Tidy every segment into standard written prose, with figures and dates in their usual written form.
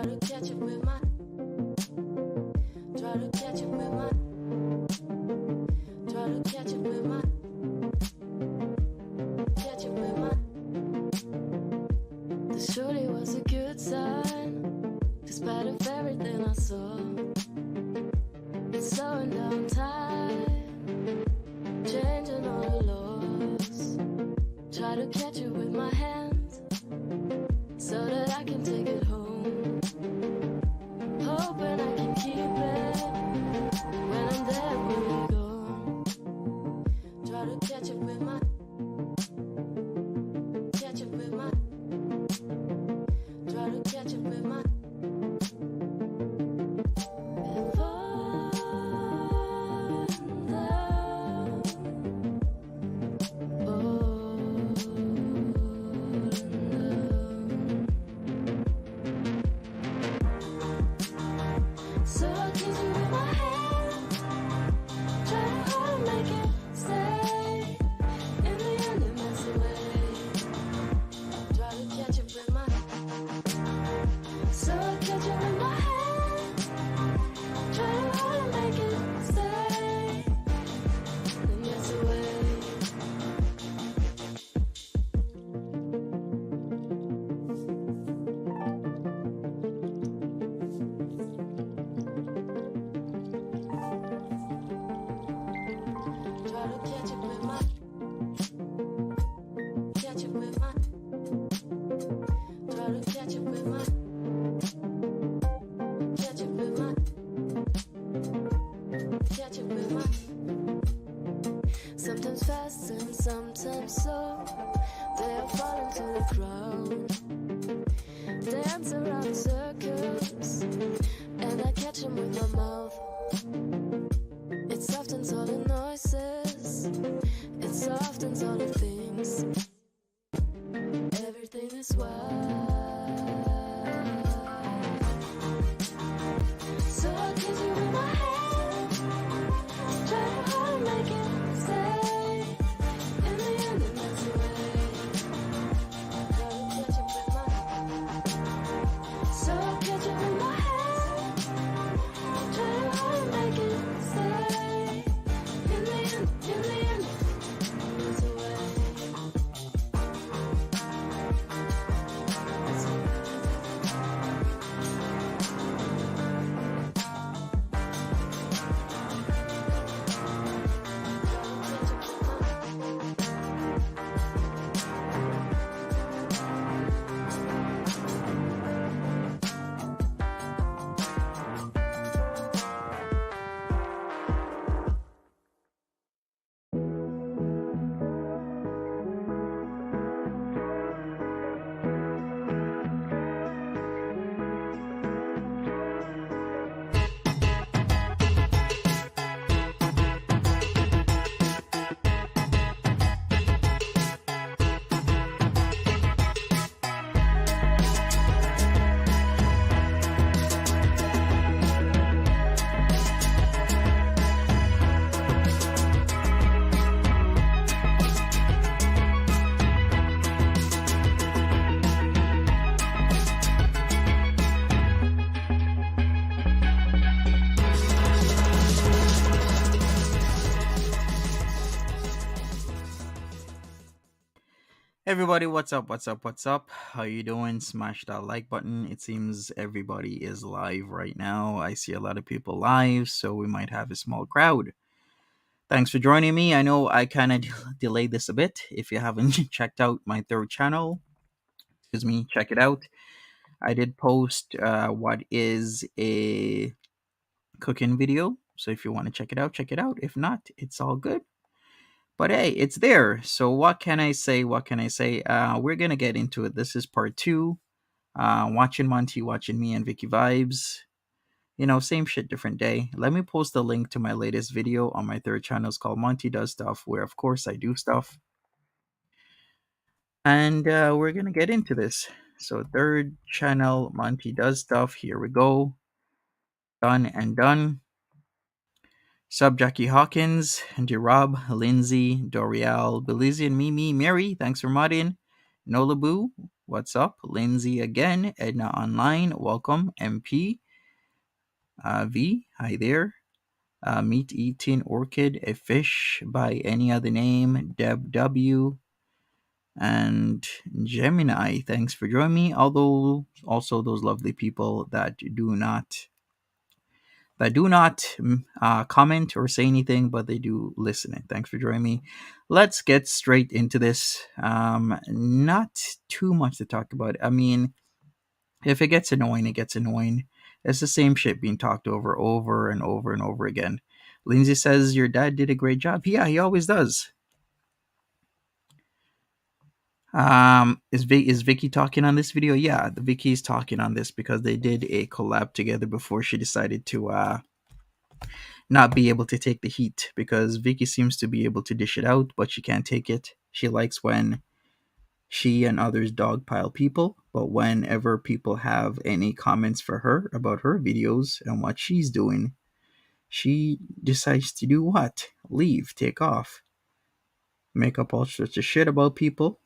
to catch up with my, try to catch up with my, try to catch up with my, catch up with my. The shorty was a good sign, despite of everything I saw. It's slowing down time, changing all the laws. Try to catch it with my hands, so that I can take it home. Hoping I can keep it when I'm there, when we go. Try to catch it with my, catch it with my, try to catch it with my. Sometimes fast and sometimes slow, they'll fall into the crowd, dance around circles, and I catch them with my mouth. It softens all the noises, it softens all the things. Everything is wild. So I kiss you with my hand, try to hard make it stay. In the end it melts away. Try to catch it with my, so I catch it with my hand, try to hard make it stay. In the end it melts away. Everybody, what's up? How you doing? Smash that like button. It seems everybody is live right now. I see a lot of people live, so we might have a small crowd. Thanks for joining me. I know I kind of delayed this a bit. If you haven't checked out my third channel, excuse me, check it out. I did post what is a cooking video. So if you want to check it out, check it out. If not, it's all good. But hey, it's there. So what can I say? We're gonna get into it. This is part 2. Watching Monty, watching me and Vikki vibes. You know, same shit, different day. Let me post the link to my latest video on my third channel. It's called Monty Does Stuff, where of course I do stuff. And we're gonna get into this. So third channel, Monty Does Stuff. Here we go. Done and done. Sub Jackie Hawkins, Andy Rob, Lindsay, Dorial, Belize and Mimi, Mary, thanks for modding. Nola Boo, what's up? Lindsay again, Edna Online, welcome. MP, V, hi there. Meat Eating Orchid, a fish by any other name, Deb W, and Gemini. Thanks for joining me. Although also those lovely people that do not comment or say anything, but they do listen. Thanks for joining me. Let's get straight into this. Not too much to talk about. I mean, if it gets annoying, it gets annoying. It's the same shit being talked over and over and over again. Lindsay says your dad did a great job. Yeah, he always does. Is Vikki talking on this video? Yeah, the Vikki's talking on this because they did a collab together before she decided to not be able to take the heat, because Vikki seems to be able to dish it out, but she can't take it. She likes when she and others dogpile people, but whenever people have any comments for her about her videos and what she's doing, she decides to do what? Leave, take off, make up all sorts of shit about people,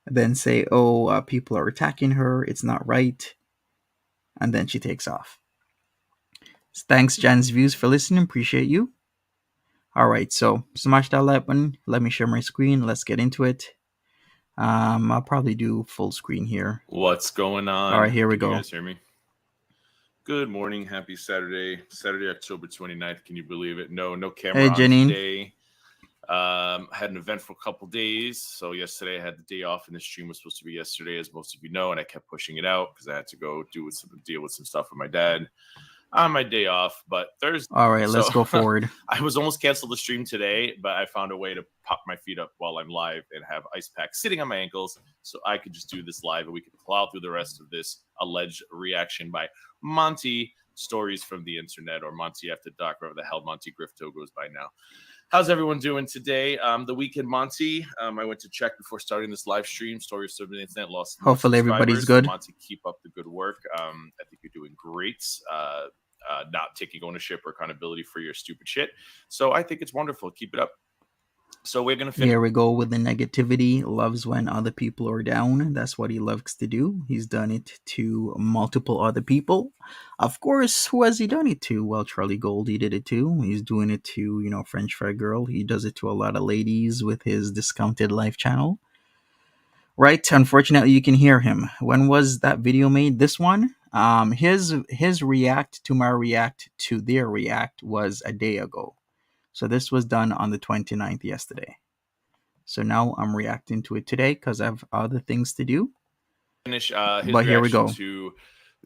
then say, oh, people are attacking her, it's not right, and then she takes off. Thanks, Jan's Views, for listening. Appreciate you. All right, so smash that like button. Let me share my screen. Let's get into it. I'll probably do full screen here. What's going on? All right, here we go. Can you guys hear me? Good morning. Happy Saturday. Saturday, October 29th. Can you believe it? No camera on today. Had an eventful couple days. So yesterday I had the day off, and the stream was supposed to be yesterday, as most of you know, and I kept pushing it out because I had to go deal with some stuff with my dad on my day off. But Thursday. All right, let's go forward. I was almost canceled the stream today, but I found a way to pop my feet up while I'm live and have ice packs sitting on my ankles, so I could just do this live, and we could plow through the rest of this alleged reaction by Monty Stories from the Internet, or Monty After Dark, whatever the hell Monty Grifter goes by now. How's everyone doing today? The weekend Monty. I went to check before starting this live stream. Stories from the Internet lost. Hopefully everybody's good. Monty, keep up the good work. I think you're doing great. Not taking ownership or accountability for your stupid shit. So I think it's wonderful. Keep it up. So we're going to finish. Here we go with the negativity. Loves when other people are down. That's what he loves to do. He's done it to multiple other people. Of course, who has he done it to? Well, Charlie Goldie did it too. He's doing it to, French Fry Girl. He does it to a lot of ladies with his Discounted Life channel. Right? Unfortunately, you can hear him. When was that video made? This one? His react to my react to their react was a day ago. So this was done on the 29th yesterday. So now I'm reacting to it today because I have other things to do. Finish but here we go. To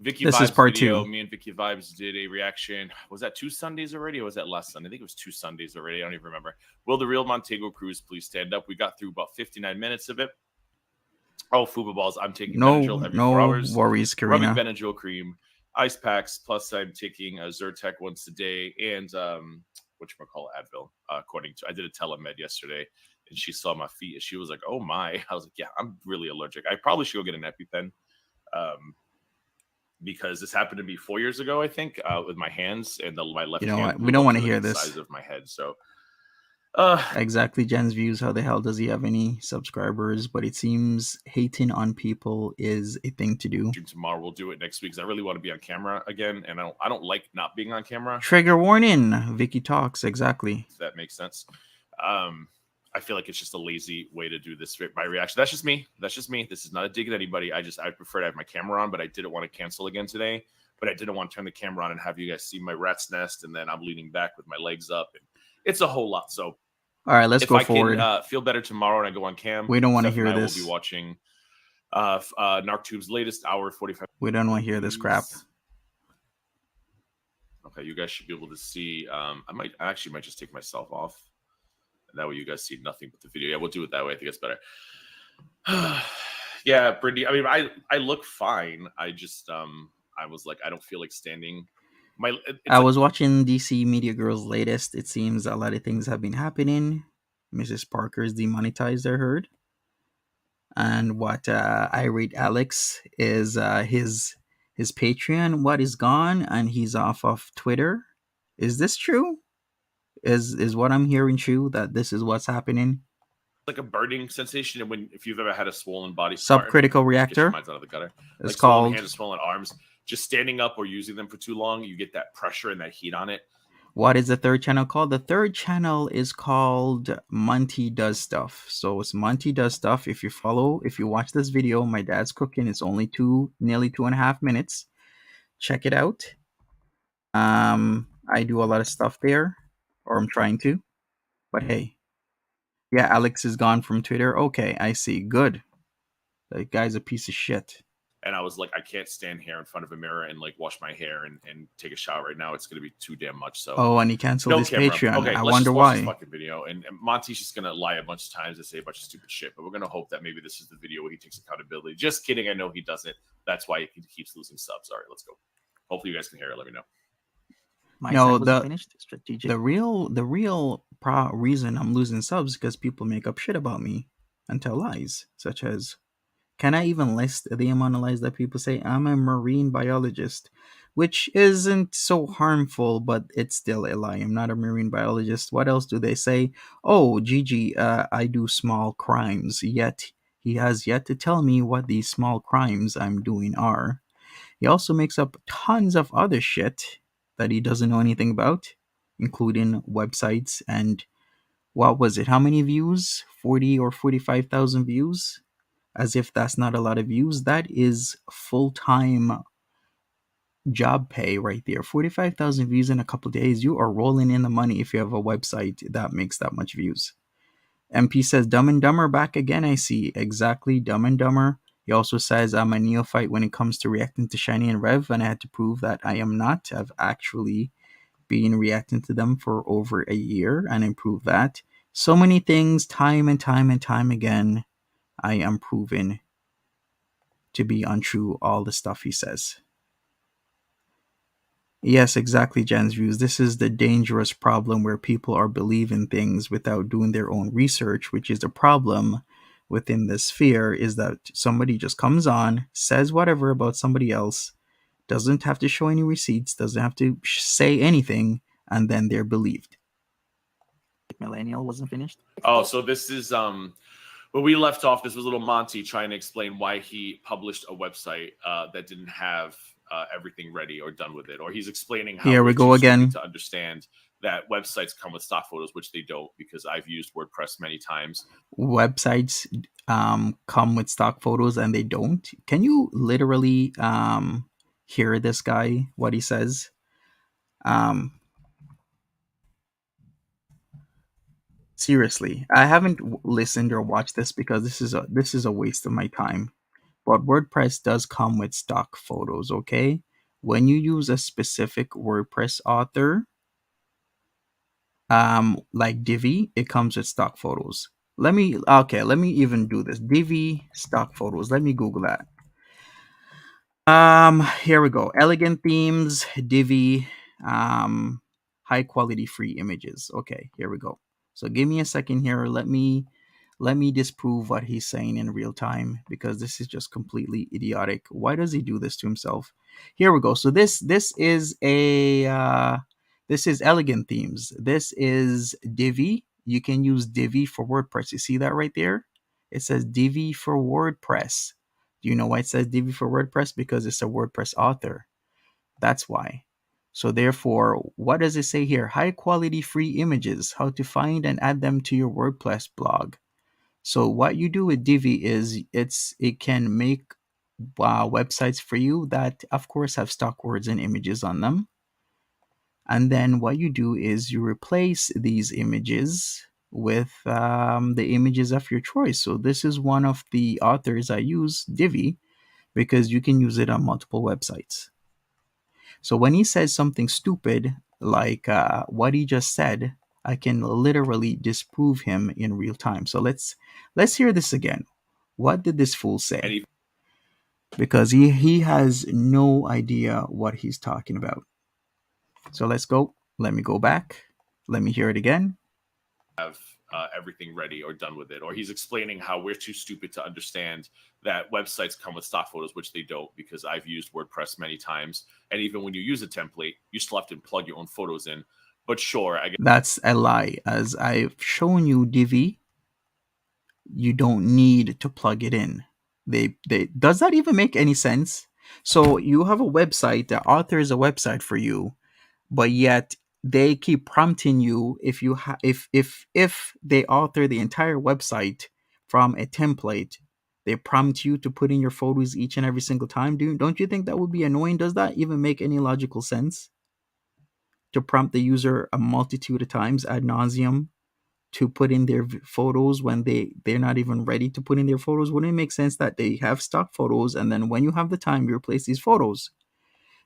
Vikki this Vibes is part video. 2. Me and Vikki Vibes did a reaction. Was that 2 Sundays already, or was that last Sunday? I think it was 2 Sundays already. I don't even remember. Will the real Monty Cruz please stand up? We got through about 59 minutes of it. Oh, Fuba balls. I'm taking Benadryl every 4 hours. No worries, Karina. Rubbing Benadryl cream, ice packs, plus I'm taking a Zyrtec once a day, and whatchamacallit, Advil. According to, I did a telemed yesterday, and she saw my feet, and she was like, "Oh my!" I was like, "Yeah, I'm really allergic. I probably should go get an EpiPen." Because this happened to me 4 years ago, I think, with my hands and my left hand. You know what? We don't want to hear the this. Size of my head, so. Exactly, Jen's Views. How the hell does he have any subscribers? But it seems hating on people is a thing to do. Tomorrow we'll do it next week because I really want to be on camera again, and I don't like not being on camera. Trigger warning. Vikki talks. Exactly. If that makes sense. I feel like it's just a lazy way to do this. My reaction. That's just me. This is not a dig at anybody. I prefer to have my camera on, but I didn't want to cancel again today. But I didn't want to turn the camera on and have you guys see my rat's nest, and then I'm leaning back with my legs up, and it's a whole lot. So. All right, let's go forward. If I can feel better tomorrow and I go on cam, we don't want to hear this. We'll be watching NarcTube's latest hour 45. We don't want to hear this crap. Okay, you guys should be able to see. I actually might just take myself off. And that way you guys see nothing but the video. Yeah, we'll do it that way. I think it's better. Yeah, Brittany. I mean, I look fine. I just I was like, I don't feel like standing. I was watching DC Media Girl's latest. It seems a lot of things have been happening. Mrs. Parker's demonetized, I heard. And what Irate Alex is his Patreon, what is gone, and he's off of Twitter. Is this true? Is what I'm hearing true, that this is what's happening? like a burning sensation, and if you've ever had a swollen body, subcritical reactor. Out of the gutter. It's like swollen called hands or swollen arms. Just standing up or using them for too long, you get that pressure and that heat on it. What is the third channel called? The third channel is called Monty Does Stuff. So it's Monty Does Stuff. If you watch this video, my dad's cooking. It's only nearly 2.5 minutes. Check it out. I do a lot of stuff there, or I'm trying to. But hey, yeah, Alex is gone from Twitter. Okay, I see. Good. That guy's a piece of shit. And I was like, I can't stand here in front of a mirror and like wash my hair and take a shower right now. It's going to be too damn much. So and he canceled his Patreon. Okay, I let's wonder just watch why. This fucking video, and Monty's just going to lie a bunch of times and say a bunch of stupid shit. But we're going to hope that maybe this is the video where he takes accountability. Just kidding. I know he doesn't. That's why he keeps losing subs. All right, let's go. Hopefully you guys can hear it. Let me know. The real reason I'm losing subs is because people make up shit about me and tell lies, such as, can I even list the amount of lies that people say? I'm a marine biologist, which isn't so harmful, but it's still a lie. I'm not a marine biologist. What else do they say? Oh, Gigi, I do small crimes. Yet he has yet to tell me what these small crimes I'm doing are. He also makes up tons of other shit that he doesn't know anything about, including websites and what was it? How many views? 40 or 45,000 views? As if that's not a lot of views. That is full-time job pay right there. 45,000 views in a couple of days. You are rolling in the money if you have a website that makes that much views. MP says Dumb and Dumber back again. I see. Exactly. Dumb and Dumber. He also says I'm a neophyte when it comes to reacting to Shiny and Rev, and I had to prove that I am not. I've actually been reacting to them for over a year and improved that. So many things, time and time and time again, I am proven to be untrue, all the stuff he says. Yes, exactly, Jen's views. This is the dangerous problem where people are believing things without doing their own research, which is a problem within this sphere, is that somebody just comes on, says whatever about somebody else, doesn't have to show any receipts, doesn't have to say anything, and then they're believed. Millennial wasn't finished. Oh, so this is where we left off. This was little Monty trying to explain why he published a website that didn't have everything ready or done with it, or he's explaining how here we go again to understand that websites come with stock photos, which they don't, because I've used WordPress many times. Websites come with stock photos and they don't. Can you literally hear this guy, what he says? Seriously, I haven't listened or watched this because this is a waste of my time. But WordPress does come with stock photos, okay? When you use a specific WordPress author, like Divi, it comes with stock photos. Let me even do this. Divi stock photos. Let me Google that. Here we go. Elegant themes, Divi, high quality free images. Okay, here we go. So give me a second here. Let me disprove what he's saying in real time, because this is just completely idiotic. Why does he do this to himself? Here we go. So this is Elegant Themes. This is Divi. You can use Divi for WordPress. You see that right there? It says Divi for WordPress. Do you know why it says Divi for WordPress? Because it's a WordPress author. That's why. So therefore, what does it say here? High quality free images, how to find and add them to your WordPress blog. So what you do with Divi is it can make websites for you that, of course, have stock words and images on them. And then what you do is you replace these images with the images of your choice. So this is one of the authors I use, Divi, because you can use it on multiple websites. So when he says something stupid like what he just said, I can literally disprove him in real time. So let's hear this again. What did this fool say? Because he has no idea what he's talking about. So let's go. Let me go back. Let me hear it again. Have everything ready or done with it, or he's explaining how we're too stupid to understand that websites come with stock photos, which they don't, because I've used WordPress many times, and even when you use a template, you still have to plug your own photos in. But sure, I guess that's a lie. As I've shown you Divi, you don't need to plug it in. They does that even make any sense? So you have a website, the author is a website for you, but yet they keep prompting you if they author the entire website from a template, they prompt you to put in your photos each and every single time. Don't you think that would be annoying? Does that even make any logical sense? To prompt the user a multitude of times ad nauseum to put in their photos when they're not even ready to put in their photos? Wouldn't it make sense that they have stock photos and then when you have the time you replace these photos?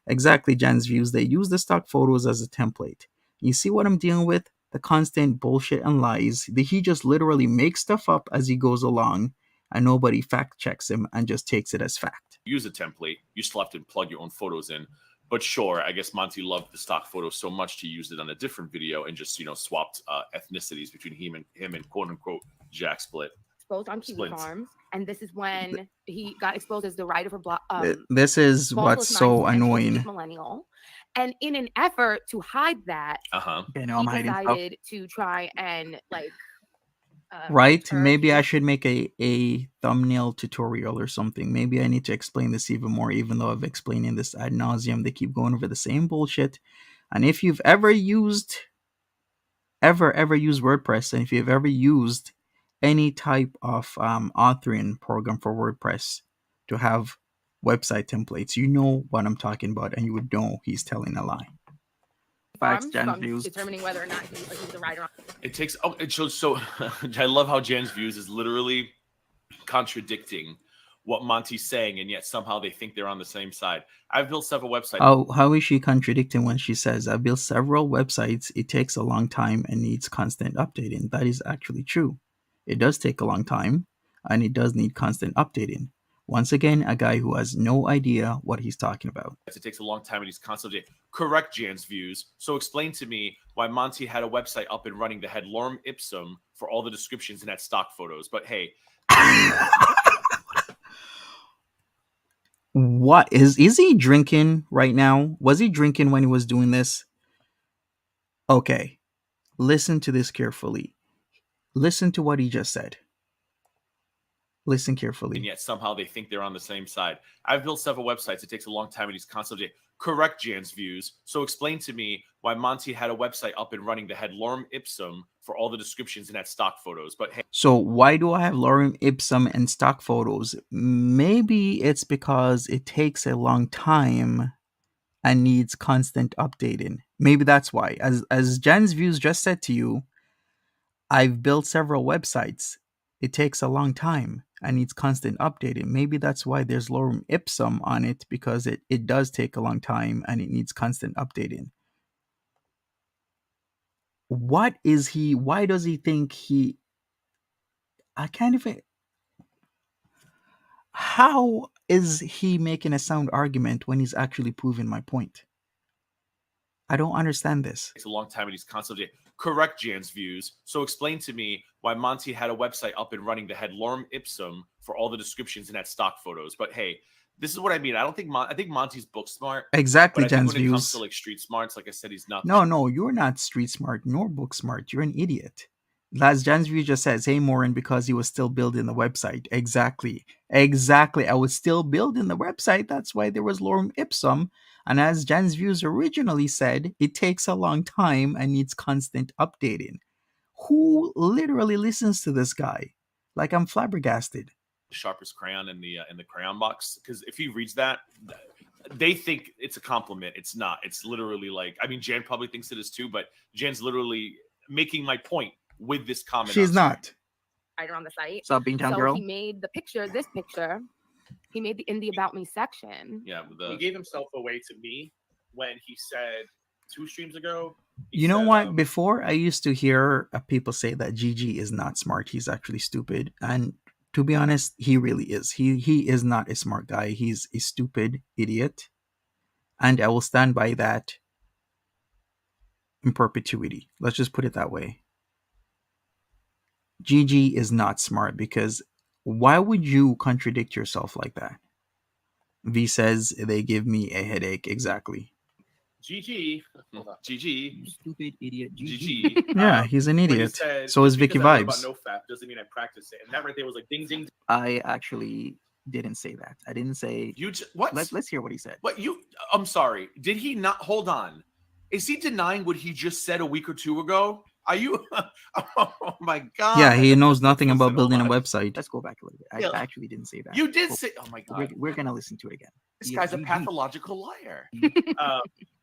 Exactly, Jan's views. They use the stock photos as a template. You see what I'm dealing with? The constant bullshit and lies. He just literally makes stuff up as he goes along, and nobody fact checks him and just takes it as fact. Use a template. You still have to plug your own photos in. But sure, I guess Monty loved the stock photos so much to use it on a different video and just swapped ethnicities between him and quote unquote Jack Split. Exposed on Kiwi Farms, and this is when he got exposed as the writer for this is what's so annoying. Millennial, and in an effort to hide that, he decided to try and right? Maybe I should make a thumbnail tutorial or something. Maybe I need to explain this even more, even though I've explained this ad nauseum. They keep going over the same bullshit. And if you've ever used WordPress, and if you've ever used any type of authoring program for WordPress to have website templates, you know what I'm talking about, and you would know he's telling a lie. Facts, Jan's views. Determining whether or not he's the writer. It takes. Oh, it shows. So I love how Jan's views is literally contradicting what Monty's saying, and yet somehow they think they're on the same side. I've built several websites. How is she contradicting when she says, I've built several websites, it takes a long time and needs constant updating? That is actually true. It does take a long time, and it does need constant updating. Once again, a guy who has no idea what he's talking about. It takes a long time and he's constantly correct Jan's views. So explain to me why Monty had a website up and running that had lorem ipsum for all the descriptions and had stock photos. But hey. What is he drinking right now? Was he drinking when he was doing this? Okay. Listen to this carefully. Listen to what he just said. Listen carefully. And yet somehow they think they're on the same side. I've built several websites. It takes a long time and he's constantly correct Jan's views. So explain to me why Monty had a website up and running that had lorem ipsum for all the descriptions and had stock photos. But hey. So why do I have lorem ipsum and stock photos? Maybe it's because it takes a long time and needs constant updating. Maybe that's why. As Jan's views just said to you, I've built several websites. It takes a long time and needs constant updating. Maybe that's why there's lorem ipsum on it, because it does take a long time and it needs constant updating. Why does he think I can't even... How is he making a sound argument when he's actually proving my point? I don't understand this. It's a long time and he's constantly correct Jan's views. So explain to me why Monty had a website up and running that had lorem ipsum for all the descriptions and had stock photos. But hey, this is what I mean. I don't think I think Monty's book smart. Exactly, but Jan's when it views. comes to street smarts, like I said, he's not. No, you're not street smart nor book smart. You're an idiot. As Jan's view just says, hey, Morin, because he was still building the website. Exactly. I was still building the website. That's why there was lorem ipsum. And as Jan's views originally said, it takes a long time and needs constant updating. Who literally listens to this guy? Like, I'm flabbergasted. Sharpest crayon in the crayon box, because if he reads that, they think it's a compliment. It's not. It's literally Jan probably thinks it is too, but Jan's literally making my point with this comment. She's not. Writer on the site. What's up, Beantown Girl? He made this picture. He made in the About Me section. Yeah, he gave himself away to me when he said 2 streams ago. You know what? Before, I used to hear people say that Gigi is not smart. He's actually stupid. And to be honest, he really is. He is not a smart guy. He's a stupid idiot. And I will stand by that in perpetuity. Let's just put it that way. Gigi is not smart, because why would you contradict yourself like that? V says they give me a headache. Exactly. GG. Hold on. GG. Stupid idiot. GG. Yeah, he's an When he idiot. said, So is "Just Vikki because I wrote Vibes. about Nofap doesn't mean I practice it." And that right there was like ding ding. I actually didn't say that. I didn't say. What? Let's hear what he said. What you? I'm sorry. Did he not? Hold on. Is he denying what he just said a week or two ago? Are you? Oh my god. Yeah, he knows nothing Listen, about building a hold on. website. Let's go back a little bit. I actually didn't say that. You did say. Oh my god. We're gonna listen to it again. This guy's a pathological liar.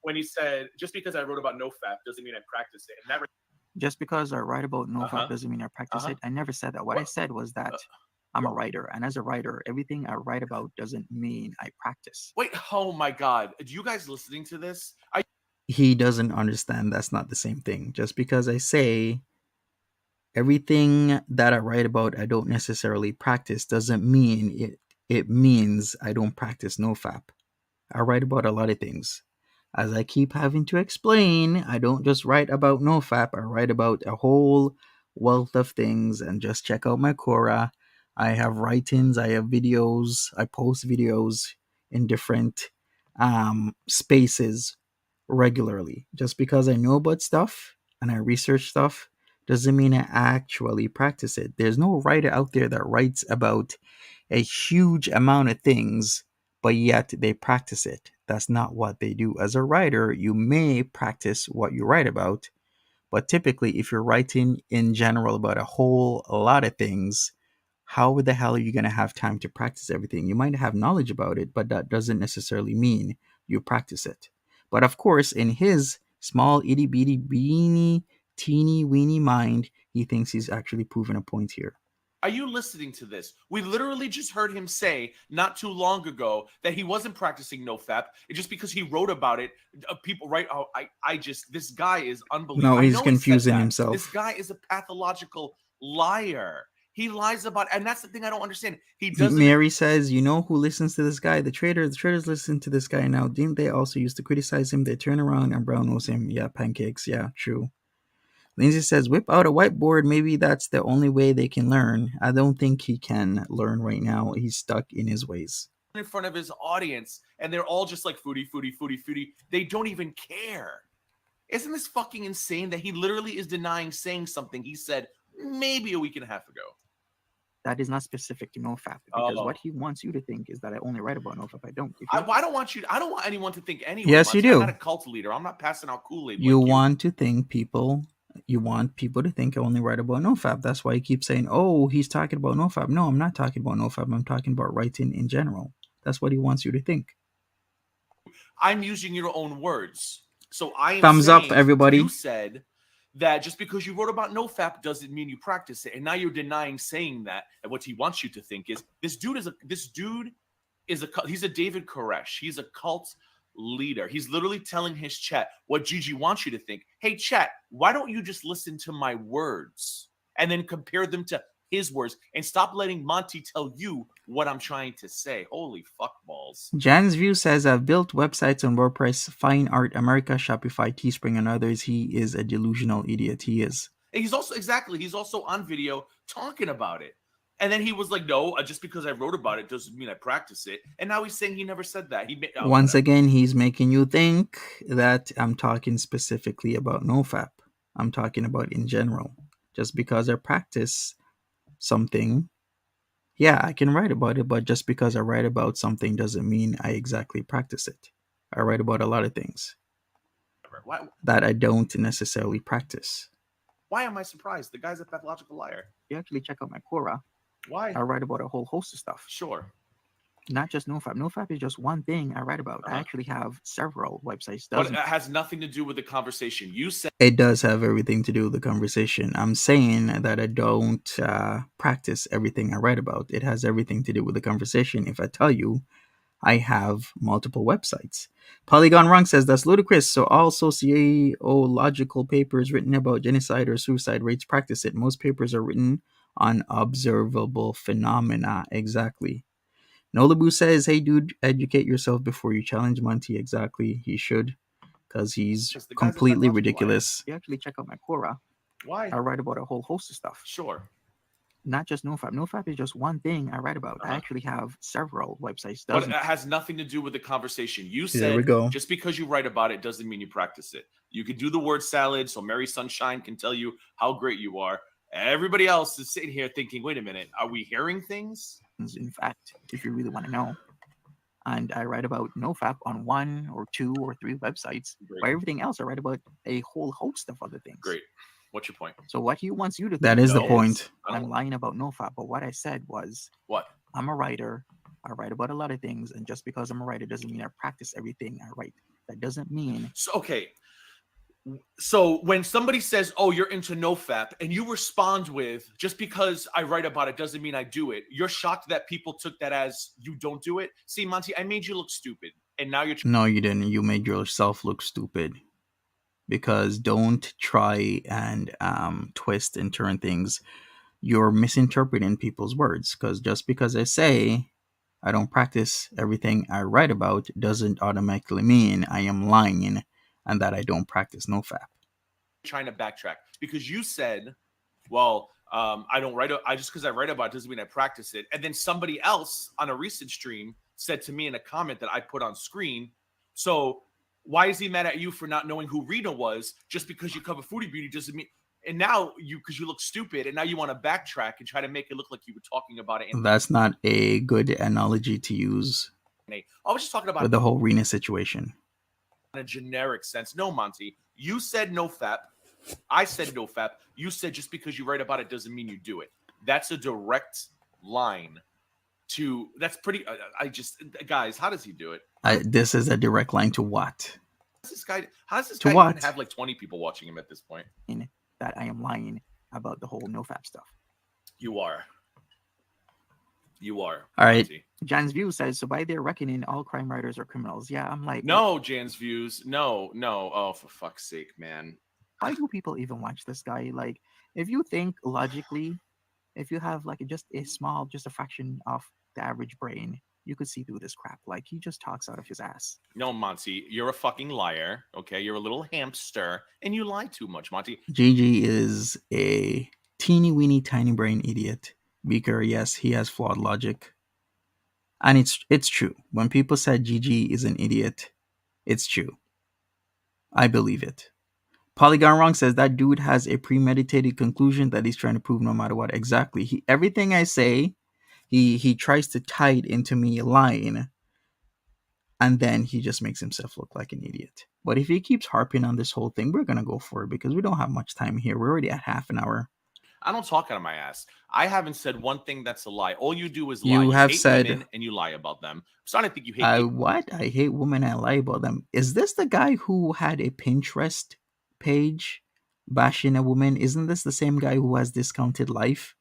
When he said, "Just because I wrote about Nofap doesn't mean I practice it." And that right Just because I write about Nofap doesn't mean I practice it. I never said that. What I said was that I'm a writer, and as a writer, everything I write about doesn't mean I practice. Wait, oh my god. Are you guys listening to this? He doesn't understand that's not the same thing. Just because I say everything that I write about I don't necessarily practice doesn't mean it means I don't practice Nofap. I write about a lot of things. As I keep having to explain, I don't just write about Nofap, I write about a whole wealth of things, and just check out my Quora. I have write-ins, I have videos, I post videos in different spaces regularly. Just because I know about stuff and I research stuff doesn't mean I actually practice it. There's no writer out there that writes about a huge amount of things, but yet they practice it. That's not what they do. As a writer, you may practice what you write about, but typically, if you're writing in general about a whole lot of things, how the hell are you going to have time to practice everything? You might have knowledge about it, but that doesn't necessarily mean you practice it. But of course, in his small, itty bitty, beany, teeny weeny mind, he thinks he's actually proven a point here. Are you listening to this? We literally just heard him say not too long ago that he wasn't practicing Nofap. Just because he wrote about it, people write, oh, this guy is unbelievable. No, he's confusing himself. This guy is a pathological liar. He lies about, and that's the thing I don't understand. He doesn't. Mary says, you know who listens to this guy? The traders. The traders listen to this guy now. Didn't they also used to criticize him? They turn around and brown nose him. Yeah, pancakes. Yeah, true. Lindsay says, whip out a whiteboard. Maybe that's the only way they can learn. I don't think he can learn right now. He's stuck in his ways. In front of his audience, and they're all just like foodie. They don't even care. Isn't this fucking insane that he literally is denying saying something he said maybe a week and a half ago? That is not specific to Nofap, because what he wants you to think is that I only write about Nofap. I don't. I don't want anyone to think anyone. Yes, you do. I'm not a cult leader. I'm not passing out Kool-Aid. You want to think people. You want people to think I only write about Nofap. That's why you keep saying, "Oh, he's talking about Nofap." No, I'm not talking about Nofap. I'm talking about writing in general. That's what he wants you to think. I'm using your own words, so I am thumbs saying, up, everybody. You said that just because you wrote about Nofap doesn't mean you practice it, and now you're denying saying that. And what he wants you to think is this dude is a David Koresh. He's a cult leader. He's literally telling his chat what Gigi wants you to think. Hey, chat, why don't you just listen to my words and then compare them to his words and stop letting Monty tell you what I'm trying to say? Holy fuck balls. Jan's View says, I've built websites on WordPress, Fine Art, America, Shopify, Teespring, and others. He is a delusional idiot. He is. And he's also on video talking about it. And then he was like, no, just because I wrote about it doesn't mean I practice it. And now he's saying he never said that. Once again, he's making you think that I'm talking specifically about Nofap. I'm talking about in general. Just because I practice something, yeah, I can write about it, but just because I write about something doesn't mean I exactly practice it. I write about a lot of things that I don't necessarily practice. Why am I surprised? The guy's a pathological liar. You actually check out my Quora. Why? I write about a whole host of stuff. Sure. Not just Nofap. Nofap is just one thing I write about. I actually have several websites. But it has nothing to do with the conversation. You said it does have everything to do with the conversation. I'm saying that I don't practice everything I write about. It has everything to do with the conversation. If I tell you, I have multiple websites. Polygon Rung says that's ludicrous. So all sociological papers written about genocide or suicide rates practice it. Most papers are written on observable phenomena. Exactly. Nolabu says, hey dude, educate yourself before you challenge Monty. Exactly. He should, because he's completely ridiculous. You actually check out my Quora. Why? I write about a whole host of stuff. Sure. not just Nofap. Nofap is just one thing I write about. I Uh-huh. actually have several websites. But it has nothing to do with the conversation. You There we said go. just because you write about it doesn't mean you practice it. You could do the word salad so Mary Sunshine can tell you how great you are. Everybody else is sitting here thinking, wait a minute, are we hearing things? In fact, if you really want to know. And I write about Nofap on 1 or 2 or 3 websites. Great. But everything else, I write about a whole host of other things. Great. What's your point? So what he wants you to that think is the No. point. I I'm don't- lying about Nofap, but what I said was What? I'm a writer. I write about a lot of things, and just because I'm a writer doesn't mean I practice everything I write. That doesn't mean So, okay. So when somebody says, oh, you're into Nofap, and you respond with, just because I write about it doesn't mean I do it, you're shocked that people took that as you don't do it? See, Monty, I made you look stupid, and now you're no, you didn't. You made yourself look stupid. Because don't try and twist and turn things. You're misinterpreting people's words. Because just because I say I don't practice everything I write about doesn't automatically mean I am lying and that I don't practice Nofap. trying to backtrack because you said, well, I don't write. I just because I write about it doesn't mean I practice it. And then somebody else on a recent stream said to me in a comment that I put on screen, so why is he mad at you for not knowing who Rita was? Just because you cover foodie beauty doesn't mean. And now because you look stupid, and now you want to backtrack and try to make it look like you were talking about it. That's not a good analogy to use I was just talking about with the whole Rena situation. in a generic sense. No, Monty, you said Nofap. I said Nofap. You said just because you write about it doesn't mean you do it. That's a direct line to. That's pretty. I just guys, how does he do it? This is a direct line to what? How does this To guy what? even have like 20 people watching him at this point? That I am lying about the whole Nofap stuff. You are. You are. All right. Monty. Jan's View says, so by their reckoning, all crime writers are criminals. Yeah, I'm like, No, Jan's views. No. Oh, for fuck's sake, man. why do people even watch this guy? Like, if you think logically, if you have like just a fraction of the average brain, you could see through this crap. Like, he just talks out of his ass. No, Monty, you're a fucking liar. Okay, you're a little hamster, and you lie too much, Monty. Gigi is a teeny weeny tiny brain idiot. Beaker, yes, he has flawed logic. And it's true. When people said Gigi is an idiot, it's true. I believe it. Polygon Wrong says that dude has a premeditated conclusion that he's trying to prove no matter what. Exactly. Everything I say, he tries to tie it into me lying, and then he just makes himself look like an idiot. But if he keeps harping on this whole thing, we're gonna go for it because we don't have much time here. We're already at half an hour. I don't talk out of my ass. I haven't said one thing that's a lie. All you do is lie. You have hate said- women and you lie about them. I'm starting to think you hate I people. what? I hate women. I lie about them. Is this the guy who had a Pinterest page bashing a woman? Isn't this the same guy who has Discounted Life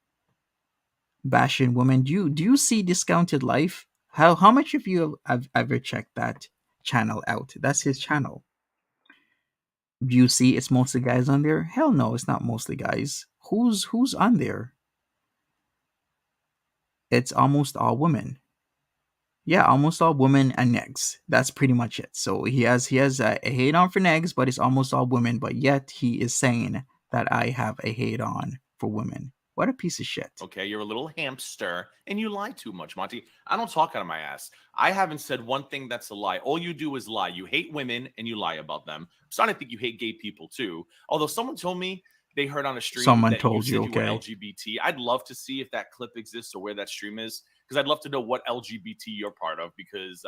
bashing women? Do you see Discounted Life? How much of you have ever checked that channel out? That's his channel. Do you see it's mostly guys on there? Hell no, it's not mostly guys. Who's on there? It's almost all women. Yeah, almost all women and negs. That's pretty much it. So he has a hate on for negs, but it's almost all women. But yet he is saying that I have a hate on for women. What a piece of shit. Okay, you're a little hamster and you lie too much, Monty. I don't talk out of my ass. I haven't said one thing that's a lie. All you do is lie. You hate women and you lie about them. I'm starting to think you hate gay people too. Although someone told me they heard on a stream Someone that told you you, said you were okay. LGBT. I'd love to see if that clip exists or where that stream is because I'd love to know what LGBT you're part of because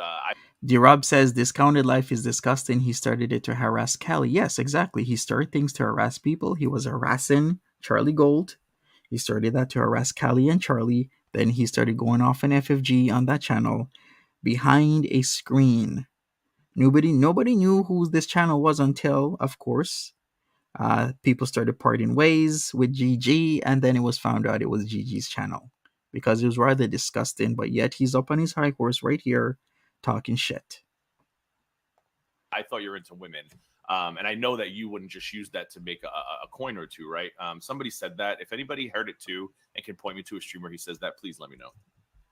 D-Rob says Discounted Life is disgusting. He started it to harass Callie. Yes, exactly. He started things to harass people. He was harassing Charlie Gold. He started that to harass Callie and Charlie. Then he started going off an FFG on that channel behind a screen. Nobody knew who this channel was until, of course, people started parting ways with GG, and then it was found out it was GG's channel because it was rather disgusting. But yet he's up on his high horse right here talking shit. I thought you were into women. And I know that you wouldn't just use that to make a coin or two, right? Somebody said that. If anybody heard it too and can point me to a streamer who says that, please let me know.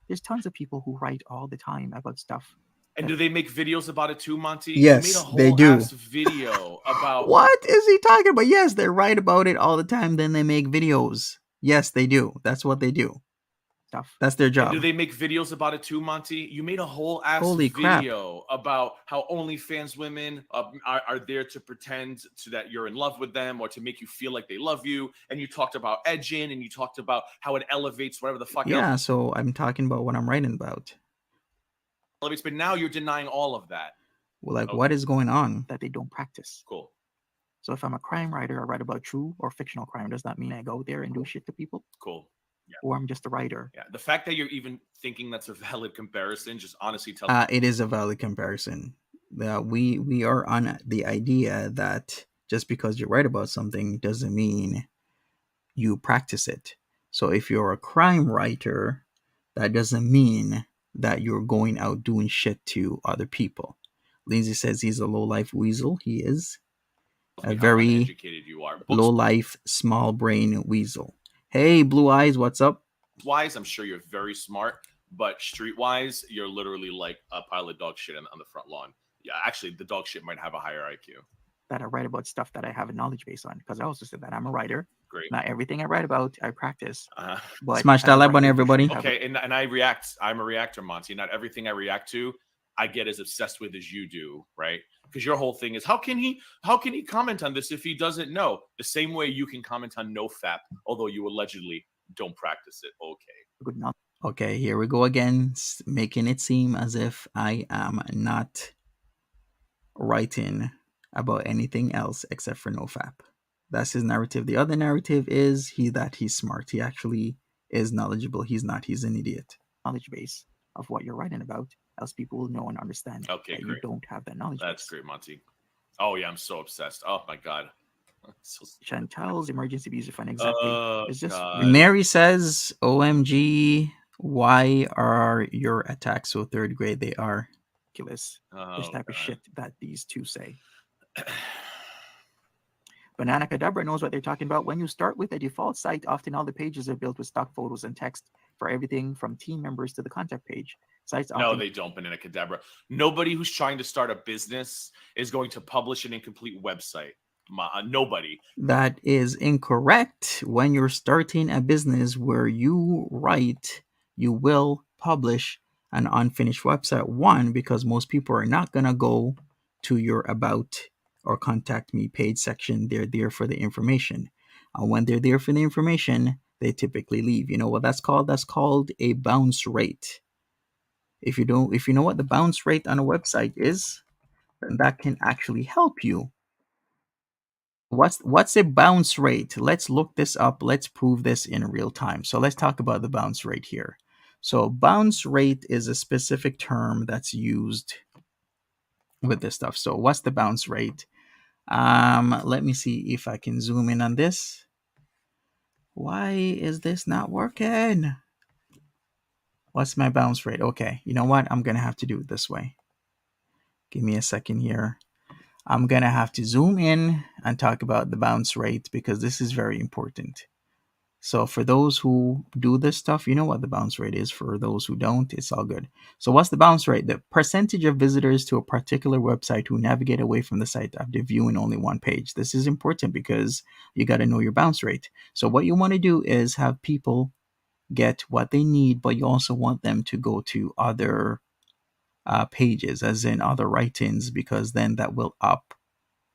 There's tons of people who write all the time about stuff. And do they make videos about it too, Monty? Yes, you made a whole they do. ass video about What is he talking about? Yes, they write about it all the time. Then they make videos. Yes, they do. That's what they do. Stuff. That's their And job. do they make videos about it too, Monty? You made a whole ass Holy crap. video about how OnlyFans women are there to pretend that you're in love with them or to make you feel like they love you. And you talked about edging and you talked about how it elevates whatever the fuck Yeah, else so I'm talking about what I'm writing about. elevates. But now you're denying all of that. Well, like, Okay. what is going on? That they don't practice. Cool. So if I'm a crime writer, I write about true or fictional crime. Does that mean I go there and do shit to people? Cool. Yeah. Or I'm just a writer? Yeah. The fact that you're even thinking that's a valid comparison just honestly tells It is a valid comparison. We are on the idea that just because you write about something doesn't mean you practice it. So if you're a crime writer, that doesn't mean that you're going out doing shit to other people. Lindsay says he's a low-life weasel. He is a how very uneducated you are. Books low-life, small-brain weasel. Hey, Blue Eyes, what's up? wise, I'm sure you're very smart, but streetwise, you're literally like a pile of dog shit on the front lawn. Yeah, actually, the dog shit might have a higher IQ. That I write about stuff that I have a knowledge base on. Because I also said that I'm a writer. Great. Not everything I write about, I practice. But Smash that as a like button, writer, you everybody. should have Okay, and I react. I'm a reactor, Monty. Not everything I react to, I get as obsessed with as you do, right? Because your whole thing is how can he comment on this if he doesn't know? The same way you can comment on Nofap, although you allegedly don't practice it. Okay. a good knowledge. Okay, here we go again, making it seem as if I am not writing about anything else except for Nofap. That's his narrative. The other narrative is he's smart. He actually is knowledgeable. He's not. He's an idiot. Knowledge base of what you're writing about, else people will know and understand Okay, that great. you don't have that knowledge That's base. great, Monty. Oh yeah, I'm so obsessed. Oh my god. So, Chantal's emergency visa fund, exactly. It's just God. Mary says, OMG, why are your attacks so third grade? They are. ridiculous. Oh, This type of God. shit that these two say. Banana Cadabra knows what they're talking about. When you start with a default site, often all the pages are built with stock photos and text for everything from team members to the contact page. Sites No, often they don't, Banana Cadabra. Nobody who's trying to start a business is going to publish an incomplete website. Nobody. That is incorrect. When you're starting a business where you write, you will publish an unfinished website. One, because most people are not going to go to your about or contact me page section. They're there for the information. When they're there for the information, they typically leave. You know what that's called? That's called a bounce rate. If you know what the bounce rate on a website is, then that can actually help you. What's a bounce rate? Let's look this up. Let's prove this in real time. So let's talk about the bounce rate here. So bounce rate is a specific term that's used with this stuff. So what's the bounce rate? Let me see if I can zoom in on this. Why is this not working? What's my bounce rate? Okay, you know what? I'm gonna have to do it this way. Give me a second here. I'm going to have to zoom in and talk about the bounce rate because this is very important. So for those who do this stuff, you know what the bounce rate is. For those who don't, it's all good. So what's the bounce rate? The percentage of visitors to a particular website who navigate away from the site after viewing only one page. This is important because you got to know your bounce rate. So what you want to do is have people get what they need, but you also want them to go to other pages, as in other write-ins, because then that will up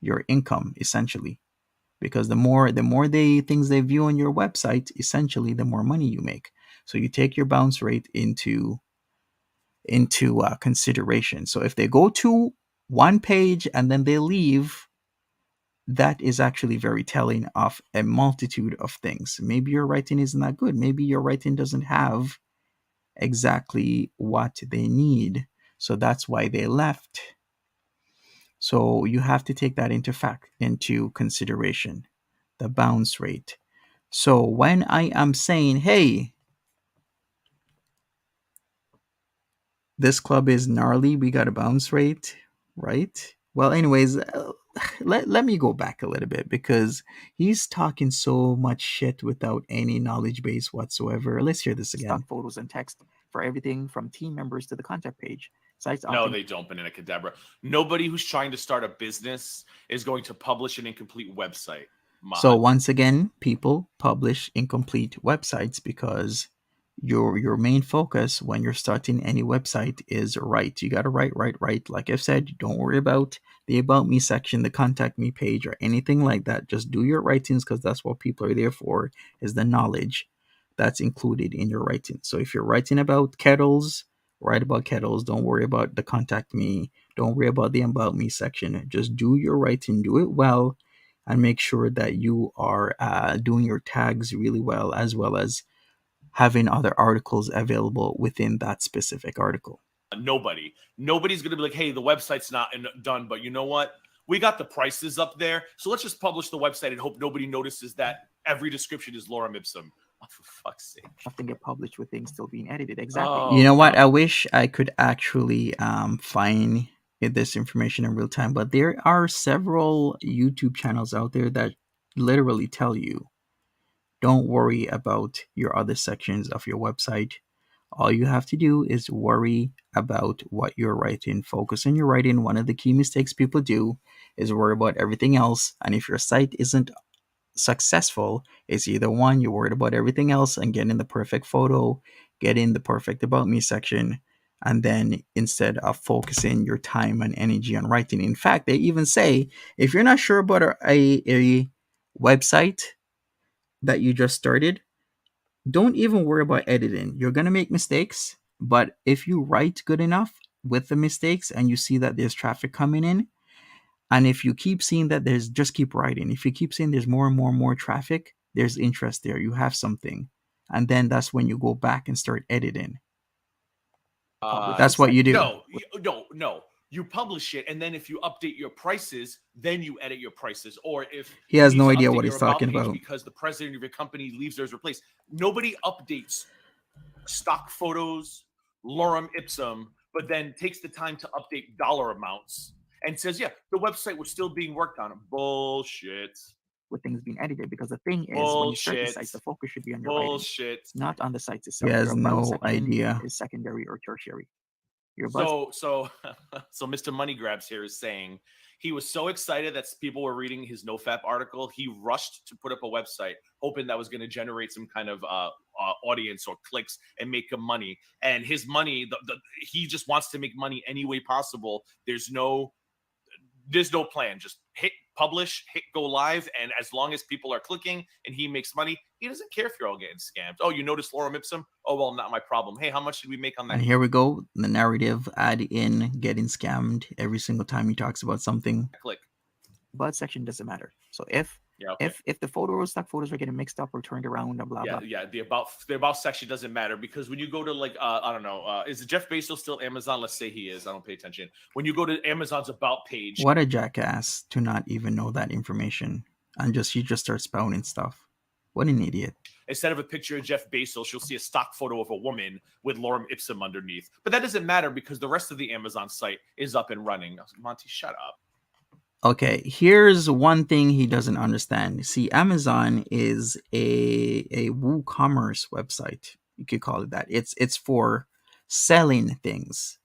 your income essentially. Because the more things they view on your website, essentially the more money you make. So you take your bounce rate into consideration. So if they go to one page and then they leave, that is actually very telling of a multitude of things. Maybe your writing isn't that good. Maybe your writing doesn't have exactly what they need. So that's why they left. So you have to take that into consideration, the bounce rate. So when I am saying, hey, this club is gnarly, we got a bounce rate, right? Well, anyways, let me go back a little bit because he's talking so much shit without any knowledge base whatsoever. Let's hear this again. stock photos and text for everything from team members to the contact page. Sites No, often they don't, Banana Cadabra. Nobody who's trying to start a business is going to publish an incomplete website. So once again, people publish incomplete websites because your main focus when you're starting any website is write. You gotta write. Like I've said, don't worry about the about me section, the contact me page, or anything like that. Just do your writings because that's what people are there for, is the knowledge that's included in your writing. So if you're writing about kettles, write about kettles. Don't worry about the contact me. Don't worry about the about me section. Just do your writing, do it well, and make sure that you are doing your tags really well as having other articles available within that specific article. Nobody's going to be like, hey, the website's not done, but you know what? We got the prices up there, so let's just publish the website and hope nobody notices that every description is lorem ipsum. Oh, for fuck's sake. Often get published with things still being edited. Exactly. Oh, You know what? I wish I could actually find this information in real time, but there are several YouTube channels out there that literally tell you, don't worry about your other sections of your website. All you have to do is worry about what you're writing. Focus on your writing. One of the key mistakes people do is worry about everything else. And if your site isn't successful, it's either one, you're worried about everything else and getting the perfect photo, getting the perfect about me section, and then instead of focusing your time and energy on writing. In fact, they even say if you're not sure about a website that you just started, don't even worry about editing. You're going to make mistakes, but if you write good enough with the mistakes and you see that there's traffic coming in, and if you keep seeing that just keep writing. If you keep seeing there's more and more traffic, there's interest there. You have something. And then that's when you go back and start editing. That's what you do. No. You publish it, and then if you update your prices, then you edit your prices. Or if he has you no need to idea update what your he's talking page about because the president of your company leaves theirs replaced. Nobody updates stock photos, lorem ipsum, but then takes the time to update dollar amounts and says, yeah, the website was still being worked on. Bullshit. With things being edited, because the thing is, when you start the site, the focus should be on your writing, not on the site itself. He has Your no about section idea. is secondary or tertiary. So Mr. Money Grabs here is saying he was so excited that people were reading his Nofap article, he rushed to put up a website, hoping that was going to generate some kind of audience or clicks and make him money. And his money, he just wants to make money any way possible. There's no plan. Just hit publish, hit go live, and as long as people are clicking and he makes money, he doesn't care if you're all getting scammed. Oh, you noticed lorem ipsum? Oh, well, not my problem. Hey, how much did we make on that? And here we go. The narrative add in getting scammed every single time he talks about something. Click. But section doesn't matter. So if the stock photos are getting mixed up or turned around and blah blah. Yeah, the about section doesn't matter, because when you go to like I don't know, is Jeff Bezos still Amazon? Let's say he is. I don't pay attention. When you go to Amazon's about page, what a jackass to not even know that information and he just starts spouting stuff. What an idiot. Instead of a picture of Jeff Bezos, you'll see a stock photo of a woman with lorem ipsum underneath. But that doesn't matter because the rest of the Amazon site is up and running. Monty, shut up. Okay, here's one thing he doesn't understand. See, Amazon is a WooCommerce website. You could call it that. It's for selling things.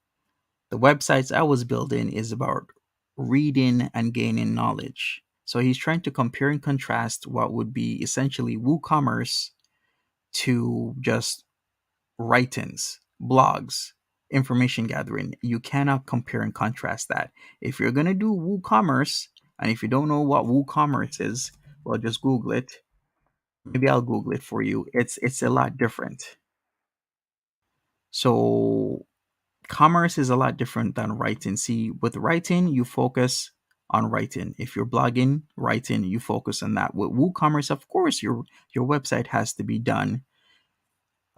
The websites I was building is about reading and gaining knowledge. So he's trying to compare and contrast what would be essentially WooCommerce to just writings, blogs, information gathering. You cannot compare and contrast that. If you're going to do WooCommerce, and if you don't know what WooCommerce is, well, just Google it. Maybe I'll Google it for you. It's a lot different. So commerce is a lot different than writing. See, with writing, you focus on writing. If you're blogging, writing, you focus on that. With WooCommerce, of course, your website has to be done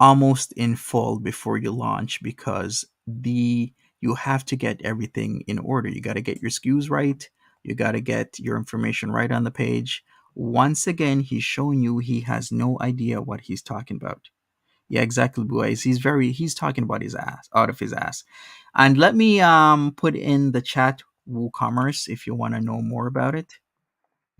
almost in full before you launch, because you have to get everything in order. You got to get your SKUs right. You got to get your information right on the page. Once again, he's showing you he has no idea what he's talking about. Yeah, exactly, boys. He's talking about his ass, out of his ass. And let me put in the chat WooCommerce if you want to know more about it,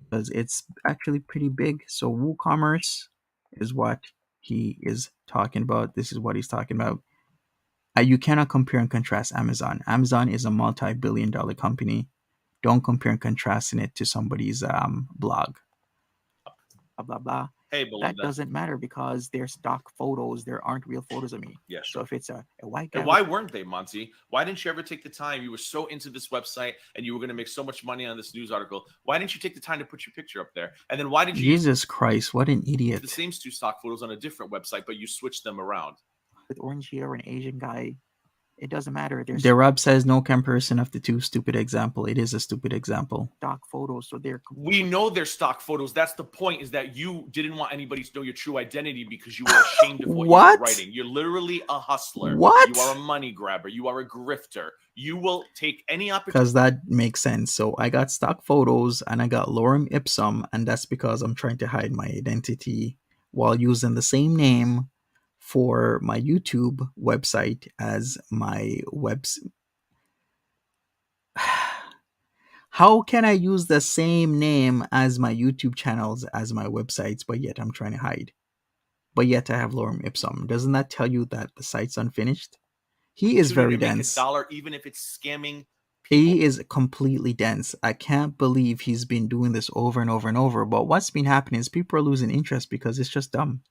because it's actually pretty big. So WooCommerce is what he is talking about. This is what he's talking about. You cannot compare and contrast Amazon. Amazon is a multi-billion-dollar company. Don't compare and contrast it to somebody's blog. blah blah blah. Hey, That Belinda. doesn't matter because they're stock photos. There aren't real photos of me. Yeah, So sure. if it's a white guy, And why weren't they, Monty? Why didn't you ever take the time? You were so into this website and you were going to make so much money on this news article. Why didn't you take the time to put your picture up there? And then why did you Jesus Christ, what an use idiot. the same two stock photos on a different website, but you switched them around? with orange hair or an Asian guy, it doesn't matter. There's Derab says no comparison of the two. Stupid example. It is a stupid example. stock photos, so they're We know they're stock photos. That's the point, is that you didn't want anybody to know your true identity because you were ashamed of what you What? were writing. You're literally a hustler. What? You are a money grabber. You are a grifter. You will take any opportunity. Because that makes sense. So I got stock photos and I got lorem ipsum, and that's because I'm trying to hide my identity while using the same name for my YouTube website as my How can I use the same name as my YouTube channels as my websites, but yet I'm trying to hide? But yet I have lorem ipsum. Doesn't that tell you that the site's unfinished? He is very to make dense. $1, even if it's scamming people. He is completely dense. I can't believe he's been doing this over and over and over. But what's been happening is people are losing interest because it's just dumb.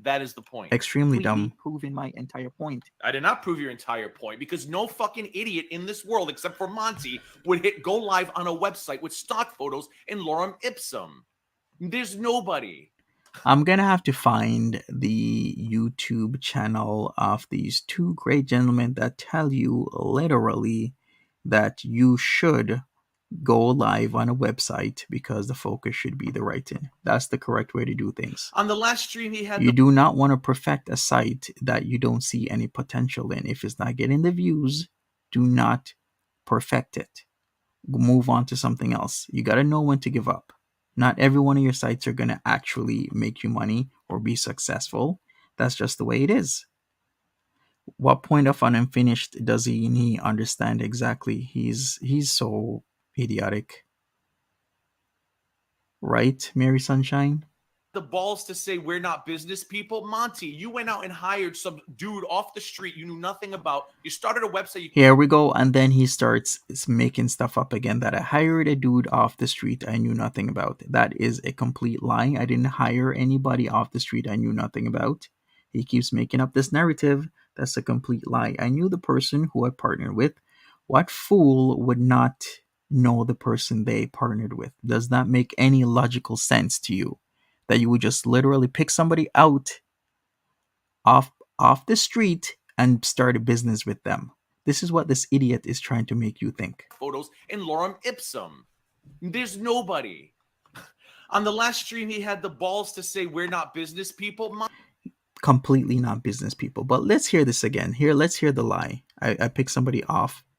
That is the point. Extremely completely dumb. proving my entire point. I did not prove your entire point because no fucking idiot in this world, except for Monty, would hit go live on a website with stock photos and lorem ipsum. There's nobody. I'm going to have to find the YouTube channel of these two great gentlemen that tell you literally that you should go live on a website because the focus should be the writing. That's the correct way to do things. On the last stream, he had You do not want to perfect a site that you don't see any potential in. If it's not getting the views, do not perfect it. Move on to something else. You got to know when to give up. Not every one of your sites are going to actually make you money or be successful. That's just the way it is. What point of unfinished does he understand exactly? He's so idiotic. Right, Mary Sunshine? the balls to say we're not business people. Monty, you went out and hired some dude off the street you knew nothing about. You started a website. Here we go. And then he starts making stuff up again that I hired a dude off the street I knew nothing about. That is a complete lie. I didn't hire anybody off the street I knew nothing about. He keeps making up this narrative. That's a complete lie. I knew the person who I partnered with. What fool would not know the person they partnered with? Does that make any logical sense to you? That you would just literally pick somebody out off the street and start a business with them. This is what this idiot is trying to make you think. Photos in lorem ipsum. There's nobody. On the last stream, he had the balls to say we're not business people. Completely not business people. But let's hear this again. Here, let's hear the lie. I picked somebody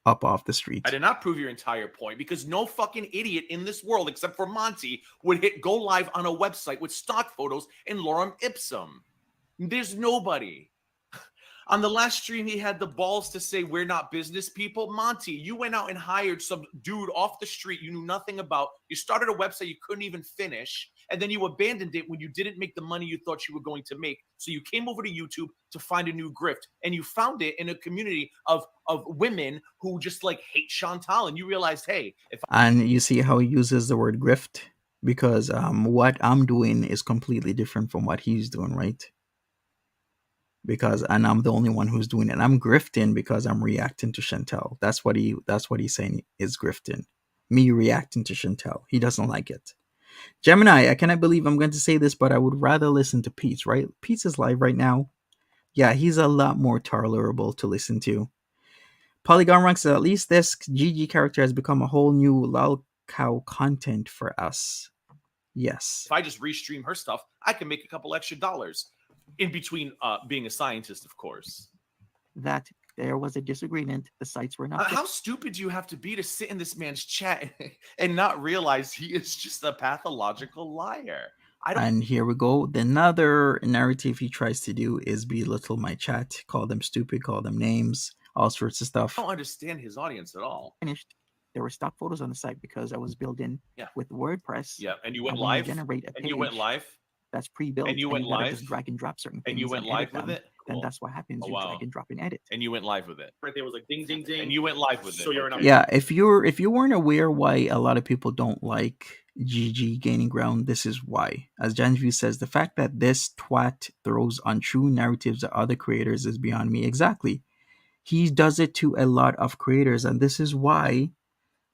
up off the street. I did not prove your entire point because no fucking idiot in this world, except for Monty, would hit go live on a website with stock photos in lorem ipsum. There's nobody. On the last stream, he had the balls to say we're not business people. Monty, you went out and hired some dude off the street you knew nothing about. You started a website you couldn't even finish, and then you abandoned it when you didn't make the money you thought you were going to make. So you came over to YouTube to find a new grift, and you found it in a community of women who just like hate Chantal, and you realized, hey, and you see how he uses the word grift? Because what I'm doing is completely different from what he's doing, right? And I'm the only one who's doing it. I'm grifting because I'm reacting to Chantal. That's what he's saying is grifting. Me reacting to Chantal. He doesn't like it. Gemini, I cannot believe I'm going to say this, but I would rather listen to Pete's, right? Pete's is live right now. Yeah, he's a lot more tolerable to listen to. Polygon Rank says, at least this GG character has become a whole new lol cow content for us. Yes. If I just restream her stuff, I can make a couple extra dollars. In between being a scientist, of course. That there was a disagreement. The sites were not. How stupid do you have to be to sit in this man's chat and not realize he is just a pathological liar? And here we go. Another narrative he tries to do is belittle my chat, call them stupid, call them names, all sorts of stuff. I don't understand his audience at all. Finished. There were stock photos on the site because I was building with WordPress. Yeah, and you went when live. generate a And you went page live. That's pre-built. And you went live. Just drag and drop certain things. And you went live with it. then Cool. that's what happens. Oh, You wow. drag and drop and edit. And you went live with it. Right there was like ding, ding, ding. And you went live with it. So you're an Okay. Yeah, if you weren't aware why a lot of people don't like GG gaining ground, this is why. As Janview says, the fact that this twat throws untrue narratives at other creators is beyond me. Exactly. He does it to a lot of creators, and this is why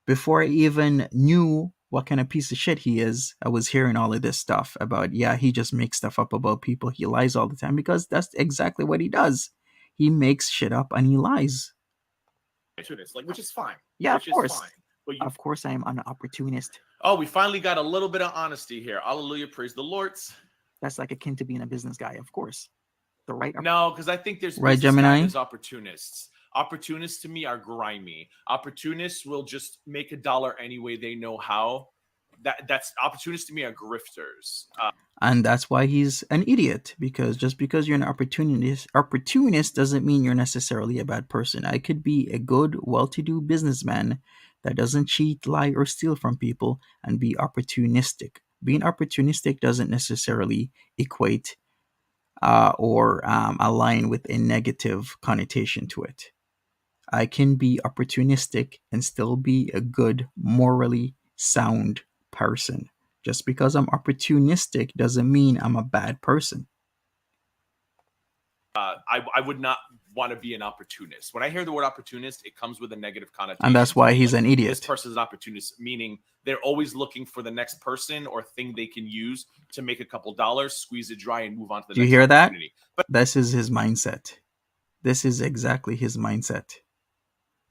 before I even knew what kind of piece of shit he is, I was hearing all of this stuff about, yeah, he just makes stuff up about people. He lies all the time, because that's exactly what he does. He makes shit up and he lies. opportunist, like, which is fine. Yeah, which of course. Is fine. But you, Of course, I am an opportunist. Oh, we finally got a little bit of honesty here. Hallelujah, praise the Lords. That's like akin to being a business guy, of course. The right. No, because I think there's Right, business guys, Gemini? there's opportunists. Opportunists to me are grimy. Opportunists will just make $1 any way they know how. That's opportunists to me are grifters. And that's why he's an idiot, because just because you're an opportunist doesn't mean you're necessarily a bad person. I could be a good, well-to-do businessman that doesn't cheat, lie, or steal from people and be opportunistic. Being opportunistic doesn't necessarily equate or align with a negative connotation to it. I can be opportunistic and still be a good, morally sound person. Just because I'm opportunistic doesn't mean I'm a bad person. I would not want to be an opportunist. When I hear the word opportunist, it comes with a negative connotation. And that's why he's an This idiot. person's an opportunist, meaning they're always looking for the next person or thing they can use to make a couple dollars, squeeze it dry, and move on to the Do you next hear that? opportunity. But This is his mindset. This is exactly his mindset.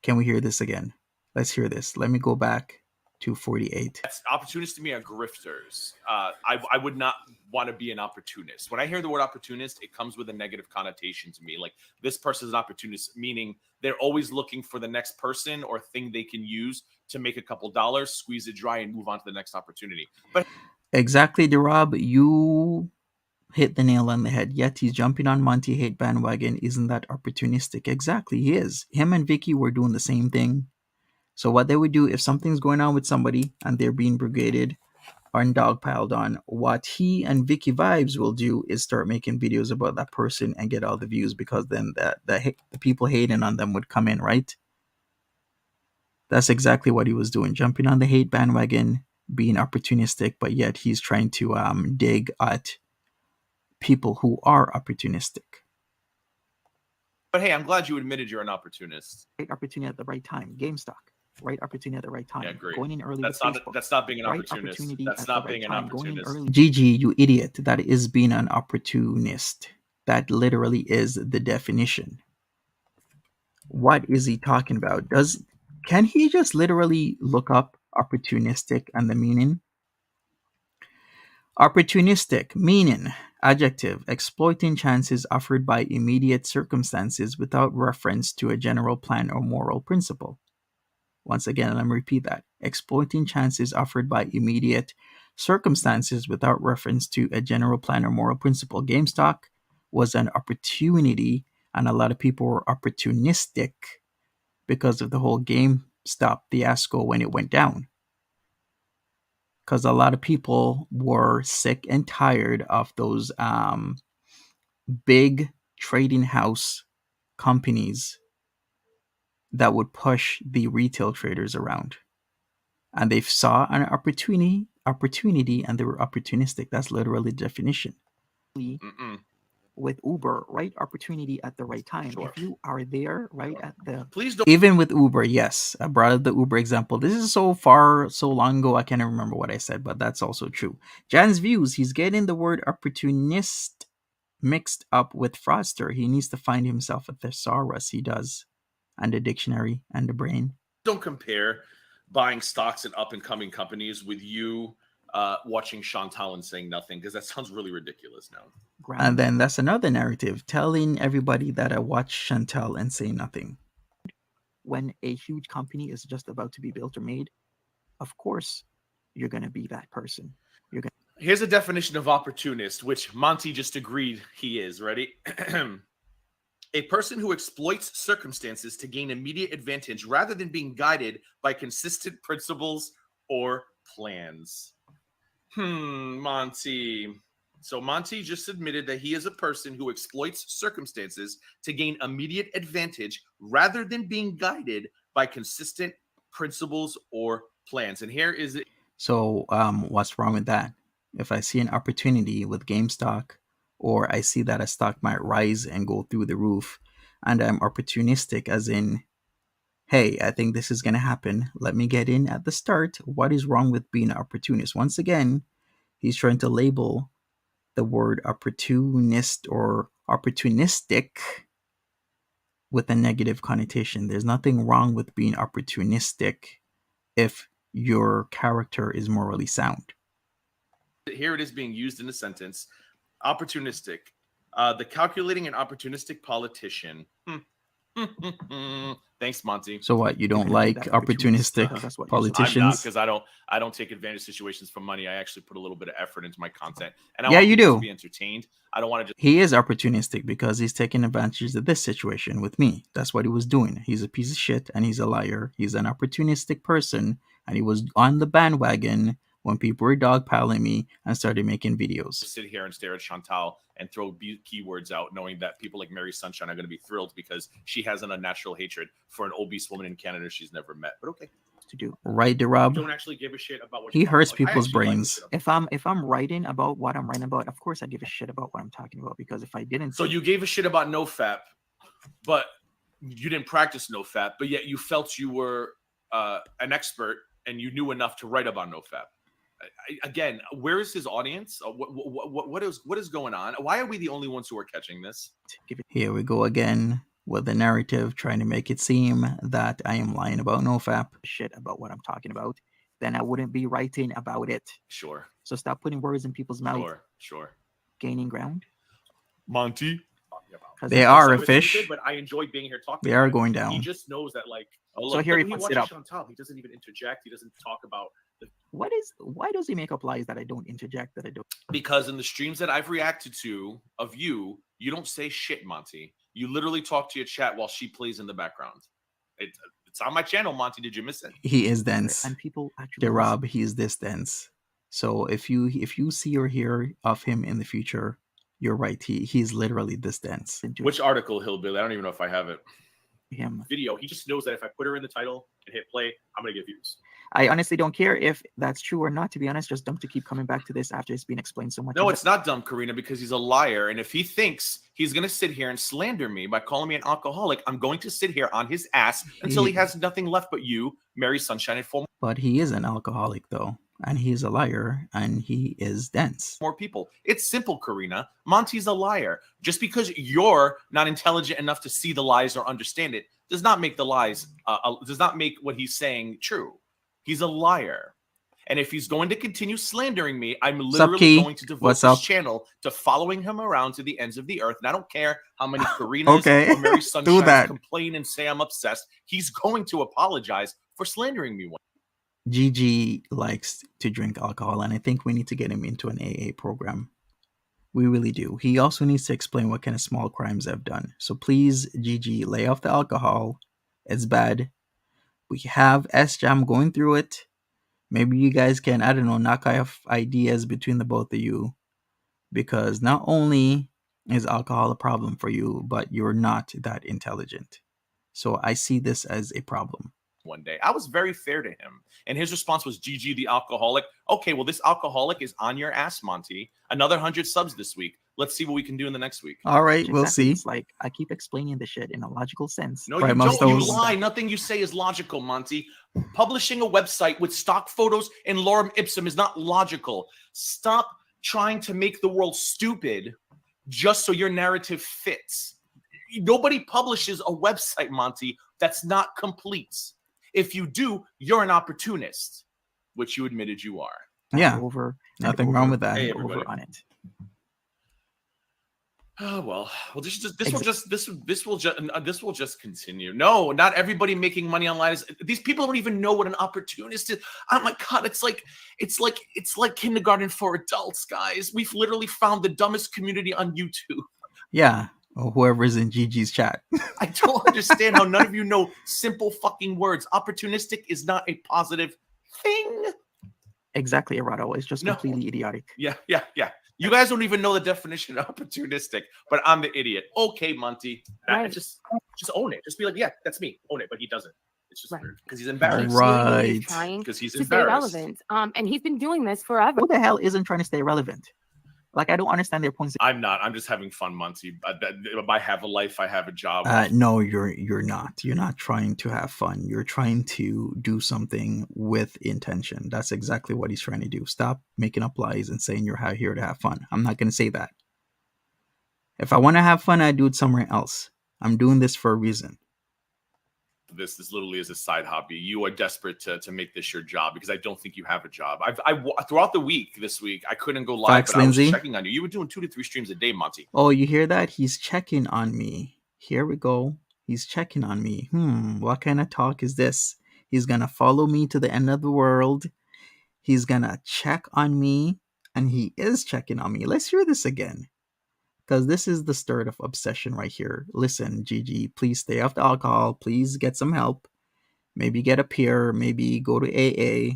Can we hear this again? Let's hear this. Let me go back to 48. that's opportunists to me are grifters. I would not want to be an opportunist. When I hear the word opportunist, it comes with a negative connotation to me. Like, this person's an opportunist, meaning they're always looking for the next person or thing they can use to make a couple dollars, squeeze it dry, and move on to the next opportunity. But Exactly, Derob. You hit the nail on the head. Yet he's jumping on Monty hate bandwagon. Isn't that opportunistic? Exactly, he is. Him and Vikki were doing the same thing. So what they would do if something's going on with somebody and they're being brigaded or dogpiled on, what he and Vikki Vibes will do is start making videos about that person and get all the views, because then the people hating on them would come in, right? That's exactly what he was doing, jumping on the hate bandwagon, being opportunistic, but yet he's trying to dig at people who are opportunistic. hey, I'm glad you admitted you're an opportunist. Right opportunity at the right time. GameStop. Right opportunity at the right time. Yeah, great. Going in early That's with not Facebook. that's not being an Right opportunist. opportunity That's at not the being right an time. Going in opportunist. early. GG, you idiot. That is being an opportunist. That literally is the definition. What is he talking about? Can he just literally look up opportunistic and the meaning? Opportunistic, meaning, adjective, exploiting chances offered by immediate circumstances without reference to a general plan or moral principle. Once again, let me repeat that. Exploiting chances offered by immediate circumstances without reference to a general plan or moral principle. GameStop was an opportunity, and a lot of people were opportunistic because of the whole GameStop fiasco when it went down. Because a lot of people were sick and tired of those big trading house companies that would push the retail traders around. And they saw an opportunity, and they were opportunistic. That's literally the definition. Mm-mm. With Uber, right opportunity at the right time. Sure. If you are there, right at the Please don't. Even with Uber, yes. I brought up the Uber example. This is so long ago, I can't remember what I said, but that's also true. Jan's views, he's getting the word opportunist mixed up with fraudster. He needs to find himself a thesaurus. He does. And the dictionary and the brain. Don't compare buying stocks in up and coming companies with you watching Chantal and saying nothing, because that sounds really ridiculous now. ground. And then that's another narrative, telling everybody that I watch Chantal and say nothing. When a huge company is just about to be built or made, of course, you're going to be that person. Here's a definition of opportunist, which Monty just agreed he is. Ready? A person who exploits circumstances to gain immediate advantage rather than being guided by consistent principles or plans. Monty. So Monty just admitted that he is a person who exploits circumstances to gain immediate advantage rather than being guided by consistent principles or plans. And here is it. So what's wrong with that? If I see an opportunity with GameStop, or I see that a stock might rise and go through the roof, and I'm opportunistic, as in, hey, I think this is going to happen, let me get in at the start. What is wrong with being an opportunist? Once again, he's trying to label the word opportunist or opportunistic with a negative connotation. There's nothing wrong with being opportunistic if your character is morally sound. Here it is being used in a sentence. Opportunistic. The calculating and opportunistic politician. Thanks, Monty. So what? You don't Even like that opportunistic that's what you said. I'm not, politicians? because I don't take advantage of situations for money. I actually put a little bit of effort into my content, and I Yeah, want you people do. to be entertained. I don't want to just. He is opportunistic because he's taking advantage of this situation with me. That's what he was doing. He's a piece of shit and he's a liar. He's an opportunistic person, and he was on the bandwagon when people were dogpiling me and started making videos. Sit here and stare at Chantal and throw keywords out, knowing that people like Mary Sunshine are going to be thrilled because she has an unnatural hatred for an obese woman in Canada she's never met. But okay, To do. Right, You Rob? don't actually give a shit about what He you're talking hurts about. Like, I people's actually like brains. this shit. If I'm writing about what I'm writing about, of course I give a shit about what I'm talking about, because if I didn't, so you gave a shit about Nofap, but you didn't practice Nofap, but yet you felt you were an expert and you knew enough to write about Nofap. Again, where is his audience? What is going on? Why are we the only ones who are catching this? give it Here we go again with the narrative trying to make it seem that I am lying about Nofap. shit about what I'm talking about, then I wouldn't be writing about it. Sure, So stop putting words in people's mouth. sure. Gaining ground. Monty, Talking about. 'Cause They it's- are a It's fish. stupid, but I enjoy being here talking. They are about it. going He down. just knows that, like, oh, So look, here he when he puts it watches up. Chantal, he doesn't even interject. He doesn't talk about the Why does he make up lies that I don't interject, that I don't? because in the streams that I've reacted to of you, you don't say shit, Monty. You literally talk to your chat while she plays in the background. It's on my channel, Monty. Did you miss it? He is dense. And people actually The listen Rob, he is this dense. So if you see or hear of him in the future, you're right. He's literally this dense. to Which article, Hillbilly? I don't even know if I have it. him. video. He just knows that if I put her in the title and hit play, I'm gonna get views. I honestly don't care if that's true or not, to be honest. Just dumb to keep coming back to this after it's been explained so much. No, it's not dumb, Karina, because he's a liar. And if he thinks he's going to sit here and slander me by calling me an alcoholic, I'm going to sit here on his ass until he has nothing left but you, Mary Sunshine, and 4 But he is an alcoholic though, and he's a liar, and he is dense. more people. It's simple, Karina. Monty's a liar. Just because you're not intelligent enough to see the lies or understand it does not make the lies, does not make what he's saying true. He's a liar. And if he's going to continue slandering me, I'm literally Key? going to devote What's this up? channel to following him around to the ends of the earth. And I don't care how many Karinas Okay, or Mary do Sunshine that. complain and say I'm obsessed. He's going to apologize for slandering me. GG likes to drink alcohol, and I think we need to get him into an AA program. We really do. He also needs to explain what kind of small crimes I've done. So please, GG, lay off the alcohol. It's bad. We have S-Jam going through it. Maybe you guys can, I don't know, knock off ideas between the both of you. Because not only is alcohol a problem for you, but you're not that intelligent. So I see this as a problem. One day, I was very fair to him, and his response was, "GG, the alcoholic." Okay, well, this alcoholic is on your ass, Monty. Another 100 subs this week. Let's see what we can do in the next week. All right, we'll Exactly. see. It's like I keep explaining the shit in a logical sense. No, Right, you most don't. You those- lie. Nothing you say is logical, Monty. Publishing a website with stock photos and lorem ipsum is not logical. Stop trying to make the world stupid just so your narrative fits. Nobody publishes a website, Monty, that's not complete. If you do, you're an opportunist, which you admitted you are. Yeah, Over. and nothing wrong over with that. Hey, and everybody. over on it. Oh well, this will just continue. No, not everybody making money online is. These people don't even know what an opportunist is. Oh my god, it's like kindergarten for adults, guys. We've literally found the dumbest community on YouTube. Yeah, or whoever's in GG's chat. I don't understand how none of you know simple fucking words. Opportunistic is not a positive thing. Exactly, Arado. It's just No. completely idiotic. Yeah. You guys don't even know the definition of opportunistic, but I'm the idiot. Okay, Monty. Right. Just own it. Just be like, yeah, that's me. Own it. But he doesn't. It's just Right. weird because he's He's embarrassed. literally Right. trying Because he's to stay embarrassed. relevant. And he's been doing this forever. Who the hell isn't trying to stay relevant? Like, I don't understand their points. I'm not. I'm just having fun, Monty. I have a life. I have a job. No, you're not. You're not trying to have fun. You're trying to do something with intention. That's exactly what he's trying to do. Stop making up lies and saying you're here to have fun. I'm not going to say that. If I want to have fun, I do it somewhere else. I'm doing this for a reason. This literally is a side hobby. You are desperate to make this your job because I don't think you have a job. Throughout the week this week, I couldn't go live, Facts, but I was Lindsay. checking on you. You were doing 2 to 3 streams a day, Monty. Oh, you hear that? He's checking on me. Here we go. He's checking on me. What kind of talk is this? He's going to follow me to the end of the world. He's going to check on me. And he is checking on me. Let's hear this again. Because this is the start of obsession right here. Listen, Gigi, please stay off the alcohol. Please get some help. Maybe get a peer. Maybe go to AA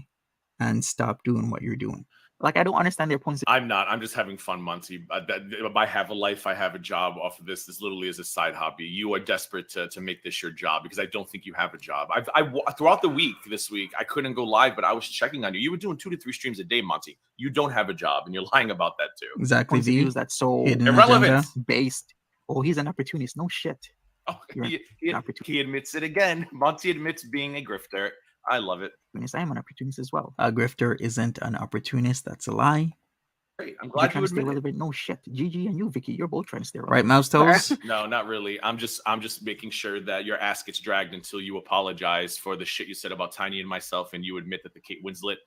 and stop doing what you're doing. Like, I don't understand their points. I'm not. I'm just having fun, Monty. I have a life. I have a job off of this. This literally is a side hobby. You are desperate to make this your job because I don't think you have a job. Throughout the week this week, I couldn't go live, but I was checking on you. You were doing 2 to 3 streams a day, Monty. You don't have a job, and you're lying about that too. Exactly. Points of views that's so Hidden Irrelevant. agenda. based. Oh, he's an opportunist. No shit. Oh, You're he an opportunist. he admits it again. Monty admits being a grifter. I love it. I am an opportunist as well. A grifter isn't an opportunist. That's a lie. Great. I'm You're glad trying you to stay admit it. relevant. No shit. Gigi and you, Vikki, you're both trying to stay relevant. Right, Mouse Toes? No, not really. I'm just making sure that your ass gets dragged until you apologize for the shit you said about Tiny and myself, and you admit that the Kate Winslet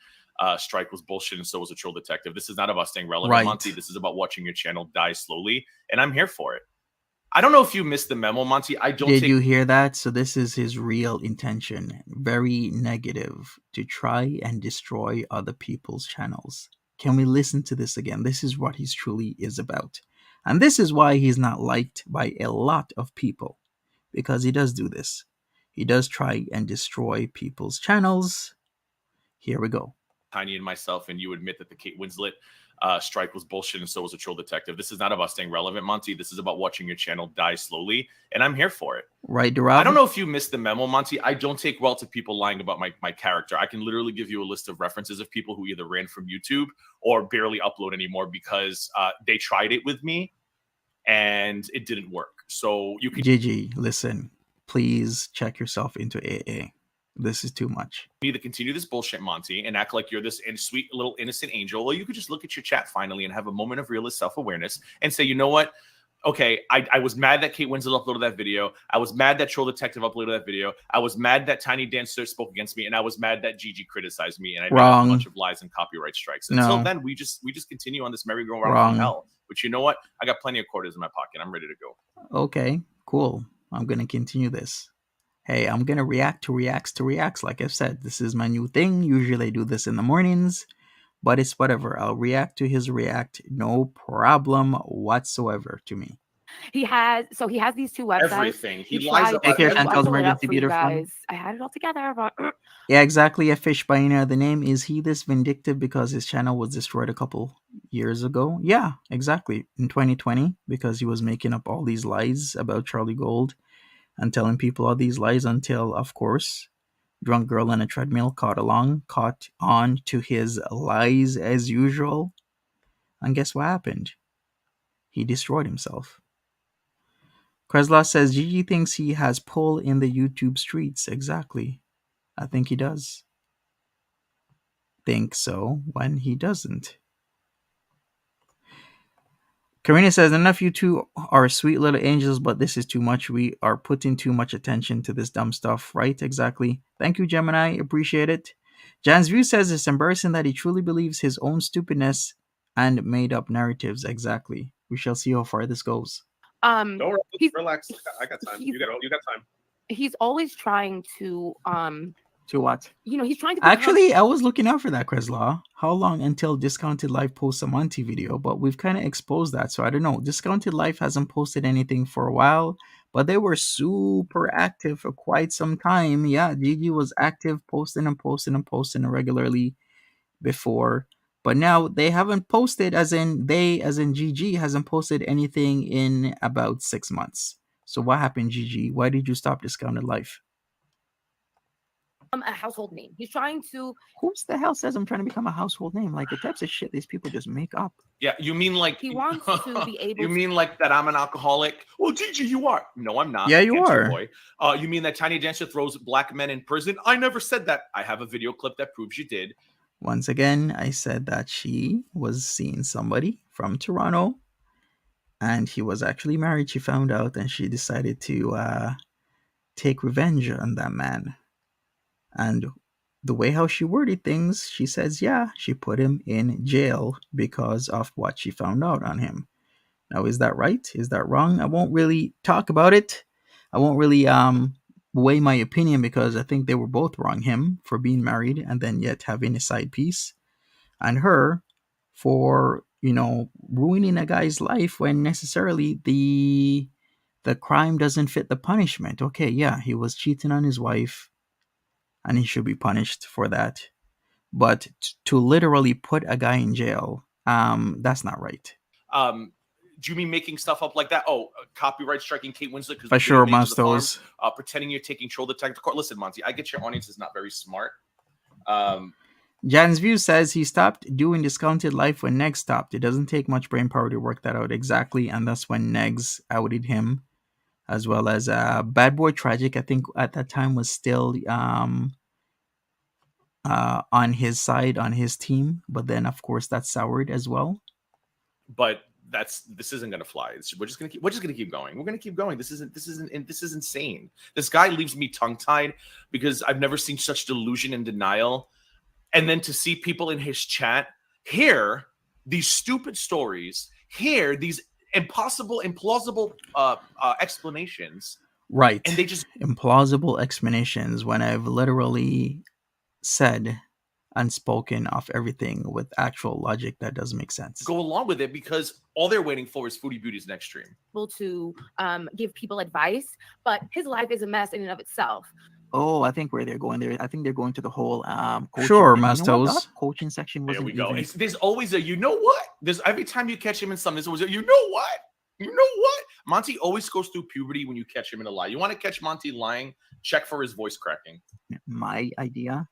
strike was bullshit, and so was a troll detective. This is not about staying relevant, Right. Monty. This is about watching your channel die slowly, and I'm here for it. I don't know if you missed the memo, Monty. I don't. Did you hear that? So this is his real intention. Very negative, to try and destroy other people's channels. Can we listen to this again? This is what he's truly is about. And this is why he's not liked by a lot of people. Because he does do this. He does try and destroy people's channels. Here we go. Tiny and myself, and you admit that the Kate Winslet strike was bullshit, and so was a troll detective. This is not about staying relevant, Monty. This is about watching your channel die slowly, and I'm here for it. Right, Durab? I don't know if you missed the memo, Monty. I don't take well to people lying about my character. I can literally give you a list of references of people who either ran from YouTube or barely upload anymore because they tried it with me and it didn't work. So you can Gigi, listen. Please check yourself into AA. This is too much. either continue this bullshit, Monty, and act like you're this sweet little innocent angel, or you could just look at your chat finally and have a moment of realist self-awareness and say, you know what? Okay, I was mad that Kate Winslet uploaded that video. I was mad that Troll Detective uploaded that video. I was mad that Tiny Dancer spoke against me, and I was mad that Gigi criticized me, and I made up Wrong. a bunch of lies and copyright strikes. Until No. then, we just continue on this merry-go-round Wrong. from hell. But you know what? I got plenty of quarters in my pocket. I'm ready to go. Okay, cool. I'm going to continue this. Hey, I'm going to react to reacts. Like I've said, this is my new thing. Usually I do this in the mornings, but it's whatever. I'll react to his react. No problem whatsoever to me. He has these two websites. Everything. He He lies tried about Take care, to everything. Chantel's pull it up emergency for you beater fund. guys. I had it all together, but Yeah, exactly. A fish biner. The name is he this vindictive because his channel was destroyed a couple years ago? Yeah, exactly. In 2020, because he was making up all these lies about Charlie Gold and telling people all these lies until, of course, drunk girl on a treadmill caught on to his lies as usual. And guess what happened? He destroyed himself. Kresla says Gigi thinks he has pull in the YouTube streets. Exactly. I think he does. Think so when he doesn't. Karina says, enough you two are sweet little angels, but this is too much. We are putting too much attention to this dumb stuff, right? Exactly. Thank you, Gemini. Appreciate it. Jan's View says it's embarrassing that he truly believes his own stupidness and made up narratives. Exactly. We shall see how far this goes. Don't worry, He's- relax. I got time. You got time. he's always trying to To what? he's trying to become- Actually, I was looking out for that, Kreslaw. How long until Discounted Life posts a Monty video? But we've kind of exposed that, so I don't know. Discounted Life hasn't posted anything for a while, but they were super active for quite some time. Yeah, Gigi was active, posting regularly before. But now they haven't posted, as in GG hasn't posted anything in about 6 months. So what happened, GG? Why did you stop Discounted Life? A household name. He's trying to. Who the hell says I'm trying to become a household name? Like the types of shit these people just make up. Yeah, you mean like He wants to be able. You mean like that I'm an alcoholic? Well, Gigi, you are. No, I'm not. Yeah, you Answer, are. Boy. You mean that Tiny Dancer throws black men in prison? I never said that. I have a video clip that proves you did. Once again, I said that she was seeing somebody from Toronto, and he was actually married. She found out, and she decided to take revenge on that man. And the way how she worded things, she says, yeah, she put him in jail because of what she found out on him. Now, is that right? Is that wrong? I won't really talk about it. I won't really weigh my opinion because I think they were both wrong. Him for being married and then yet having a side piece, and her for, ruining a guy's life when necessarily the crime doesn't fit the punishment. Okay, yeah, he was cheating on his wife, and he should be punished for that. But to literally put a guy in jail, that's not right. Do you mean making stuff up like that? Oh, copyright striking Kate Winslet? For sure, Mastos. Pretending you're taking control of the technical court. Listen, Monty, I get your audience is not very smart. Jan's View says he stopped doing Discounted Life when Negs stopped. It doesn't take much brain power to work that out exactly, and that's when Negs outed him, as well as Bad Boy Tragic. I think at that time was still on his side, on his team, but then of course that soured as well. But this isn't gonna fly. We're just gonna keep going. We're gonna keep going. This is insane. This guy leaves me tongue tied because I've never seen such delusion and denial. And then to see people in his chat hear these stupid stories, hear these impossible, implausible explanations. Right. And they just implausible explanations when I've literally said and spoken of everything with actual logic that does make sense. Go along with it because all they're waiting for is Foodie Beauty's next stream. To give people advice, but his life is a mess in and of itself. Oh, I think where they're going there. I think they're going to the whole coaching. Sure, thing. Mastos. Coaching section wasn't. There we go. Even... There's always a you know what? There's every time you catch him in something, there's always a you know what? You know what? Monty always goes through puberty when you catch him in a lie. You want to catch Monty lying? Check for his voice cracking. My idea.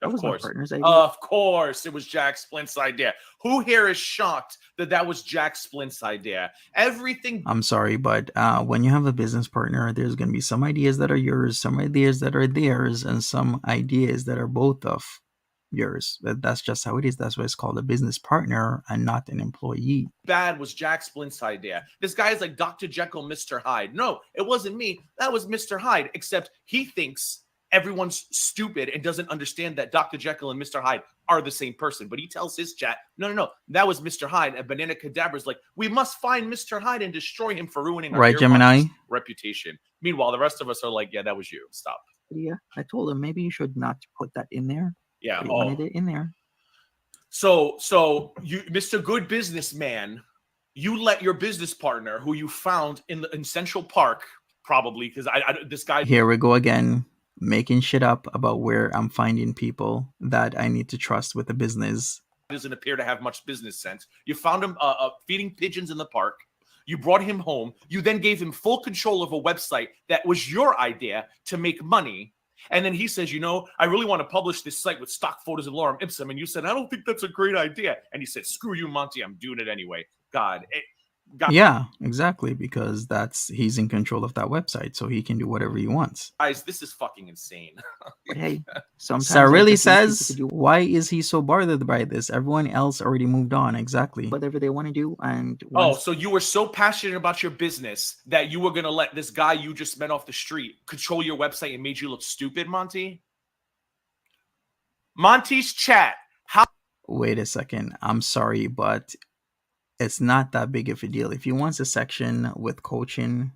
That Of was course. my partner's idea. Of course, it was Jack Splint's idea. Who here is shocked that was Jack Splint's idea? Everything. I'm sorry, but when you have a business partner, there's going to be some ideas that are yours, some ideas that are theirs, and some ideas that are both of yours. That's just how it is. That's why it's called a business partner and not an employee. Bad was Jack Splint's idea. This guy is like Dr. Jekyll, Mr. Hyde. No, it wasn't me. That was Mr. Hyde, except he thinks everyone's stupid and doesn't understand that Dr. Jekyll and Mr. Hyde are the same person. But he tells his chat, no, that was Mr. Hyde. And Banana Cadabra's like, we must find Mr. Hyde and destroy him for ruining our Gemini reputation. Meanwhile, the rest of us are like, yeah, that was you. Stop. Yeah, I told him maybe you should not put that in there. Yeah, he wanted it in there. So you, Mr. Good Businessman, you let your business partner, who you found in Central Park, probably because this guy. Here we go again. Making shit up about where I'm finding people that I need to trust with the business. Doesn't appear to have much business sense. You found him feeding pigeons in the park. You brought him home. You then gave him full control of a website that was your idea to make money. And then he says, I really want to publish this site with stock photos of Lorem Ipsum. And you said, I don't think that's a great idea. And he said, screw you, Monty. I'm doing it anyway. God. Yeah, exactly, because he's in control of that website, so he can do whatever he wants. Guys, this is fucking insane. But hey, sometimes Sarili says, why is he so bothered by this? Everyone else already moved on. Exactly. Whatever they want to do. And so you were so passionate about your business that you were going to let this guy you just met off the street control your website and made you look stupid, Monty? Monty's chat. Wait a second. I'm sorry, but it's not that big of a deal. If he wants a section with coaching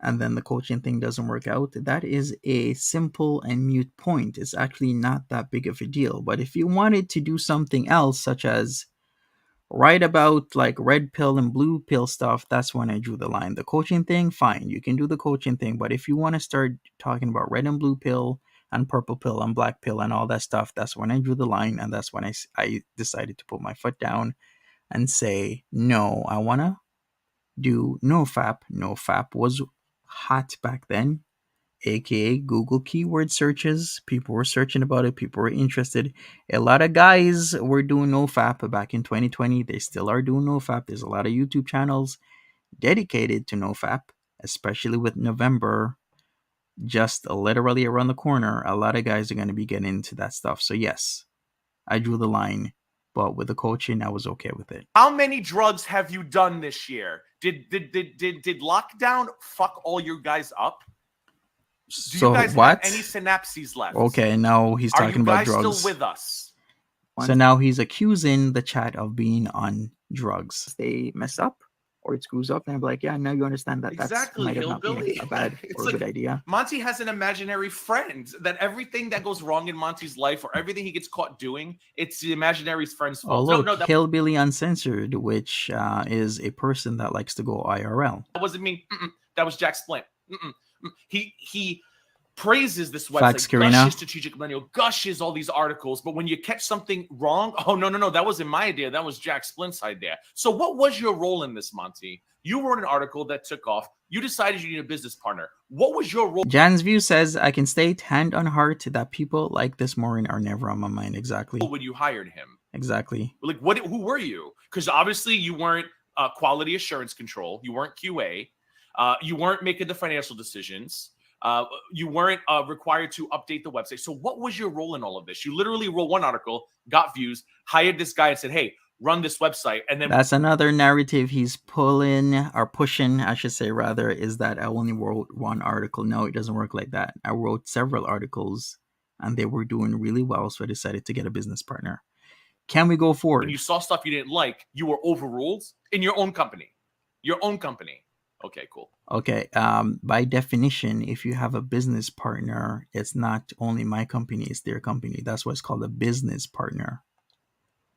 and then the coaching thing doesn't work out, that is a simple and mute point. It's actually not that big of a deal. But if you wanted to do something else, such as write about like red pill and blue pill stuff, that's when I drew the line. The coaching thing, fine. You can do the coaching thing. But if you want to start talking about red and blue pill and purple pill and black pill and all that stuff. That's when I drew the line, and that's when I decided to put my foot down and say, no, I want to do Nofap. Nofap was hot back then, aka Google keyword searches. People were searching about it. People were interested. A lot of guys were doing Nofap back in 2020. They still are doing Nofap. There's a lot of YouTube channels dedicated to Nofap, especially with November just literally around the corner. A lot of guys are going to be getting into that stuff. So yes, I drew the line, but with the coaching, I was okay with it. How many drugs have you done this year? Did lockdown fuck all you guys up? Do So you guys what? have any synapses left? Okay, now he's Are talking you about guys drugs. still with us? So now he's accusing the chat of being on drugs. They mess up or it screws up, and I'm like, yeah, now you understand that Exactly, might have not been hillbilly. a bad It's or a like- good idea. Monty has an imaginary friend that everything that goes wrong in Monty's life or everything he gets caught doing, it's the imaginary friend's fault. Although No, that Hillbilly Uncensored, which is a person that likes to go IRL. wasn't me. That was Jack Splint. He praises this website, Facts, Karina. gushes Strategic Millennial, gushes all these articles, but when you catch something wrong, oh, no, that wasn't my idea. That was Jack Splint's idea. So what was your role in this, Monty? You wrote an article that took off. You decided you need a business partner. What was your role? Jan's View says, I can state hand on heart that people like this Maureen are never on my mind. Exactly. When you hired him? Exactly. Like, who were you? Because obviously you weren't quality assurance control. You weren't QA. You weren't making the financial decisions. You weren't required to update the website. So what was your role in all of this? You literally wrote one article, got views, hired this guy and said, hey, run this website. And then That's another narrative he's pushing, I should say, rather, is that I only wrote one article. No, it doesn't work like that. I wrote several articles and they were doing really well. So I decided to get a business partner. Can we go forward? when you saw stuff you didn't like, you were overruled in your own company. Your own company. Okay, cool. Okay. By definition, if you have a business partner, it's not only my company, it's their company. That's why it's called a business partner.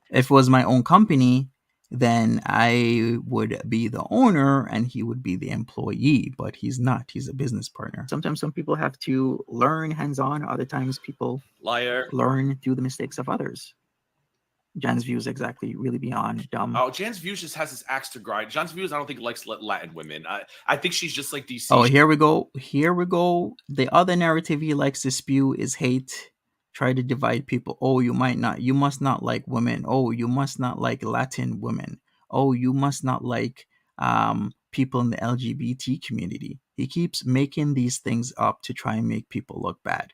If it was my own company, then I would be the owner and he would be the employee, but he's not. He's a business partner. Sometimes some people have to learn hands-on. Other times people Liar. learn through the mistakes of others. Jan's View is exactly really beyond dumb. Oh, Jan's Views just has this axe to grind. Jan's Views, I don't think likes Latin women. I think she's just like DC. Oh, here we go. Here we go. The other narrative he likes to spew is hate. Try to divide people. Oh, you must not like women. Oh, you must not like Latin women. Oh, you must not like people in the LGBT community. He keeps making these things up to try and make people look bad.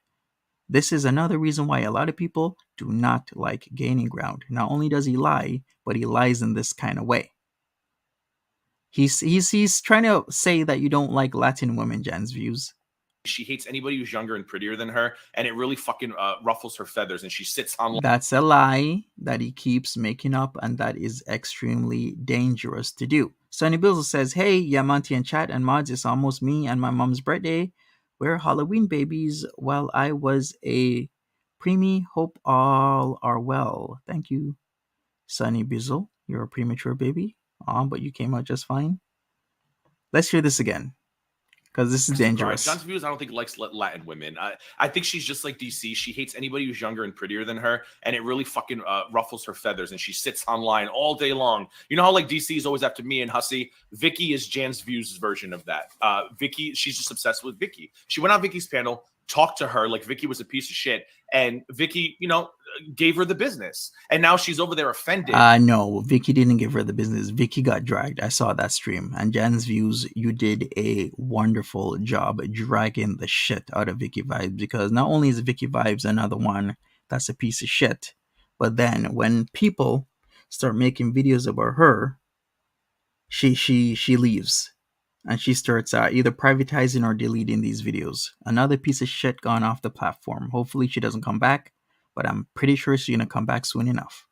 This is another reason why a lot of people do not like Gaining Ground. Not only does he lie, but he lies in this kind of way. He's trying to say that you don't like Latin women, Jan's Views. She hates anybody who's younger and prettier than her, and it really fucking ruffles her feathers, and she sits on. That's a lie that he keeps making up, and that is extremely dangerous to do. Sonny Bizzle says, hey, Yamonty and chat and mods, it's almost me and my mom's birthday. We're Halloween babies. While I was a preemie, hope all are well. Thank you, Sonny Bizzle. You're a premature baby, but you came out just fine. Let's hear this again, because this is dangerous. John's Views, I don't think likes Latin women. I think she's just like DC. She hates anybody who's younger and prettier than her, and it really fucking ruffles her feathers, and she sits online all day long. You know how like DC is always after me and Hussy? Vikki is Jan's Views' version of that. Vikki, she's just obsessed with Vikki. She went on Vicki's panel, talked to her like Vikki was a piece of shit, and Vikki, gave her the business, and now she's over there offended. No, Vikki didn't give her the business. Vikki got dragged. I saw that stream. And Jan's Views, you did a wonderful job dragging the shit out of Vikki Vibes, because not only is Vikki Vibes another one that's a piece of shit, but then when people start making videos about her, she leaves. And she starts either privatizing or deleting these videos. Another piece of shit gone off the platform. Hopefully she doesn't come back, but I'm pretty sure she's going to come back soon enough.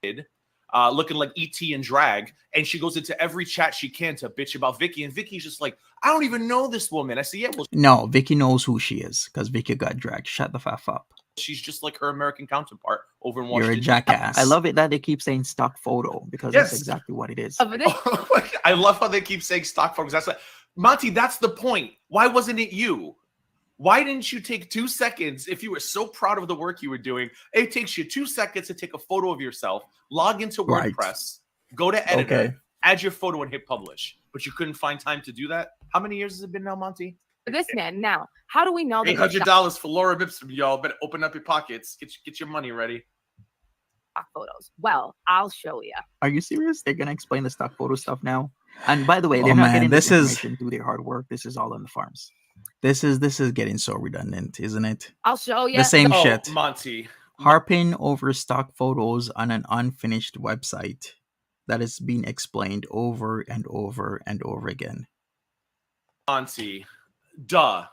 Looking like ET and drag, and she goes into every chat she can to bitch about Vikki, and Vicki's just like, I don't even know this woman. I say, yeah, well, no, Vikki knows who she is, because Vikki got dragged. Shut the fuck up. She's just like her American counterpart over in Washington. You're a jackass. I love it that they keep saying stock photo, because Yes. that's exactly what it is. I love how they keep saying stock photos. That's like, Monty, that's the point. Why wasn't it you? Why didn't you take 2 seconds if you were so proud of the work you were doing? It takes you 2 seconds to take a photo of yourself, log into Right. WordPress, go to editor, Okay. add your photo, and hit publish. But you couldn't find time to do that? How many years has it been now, Monty? This man. Now, how do we know that $800 for Laura Ipsum, y'all. Better open up your pockets. Get your money ready. stock photos? Well, I'll show you. Are you serious? They're gonna explain the stock photo stuff now. And by the way, Oh, they're not man, getting this this is- information through their hard work. This is all on the farms. This is getting so redundant, isn't it? I'll show you. The same Oh, shit. Monty. Harping over stock photos on an unfinished website that is being explained over and over and over again. Monty. Duh,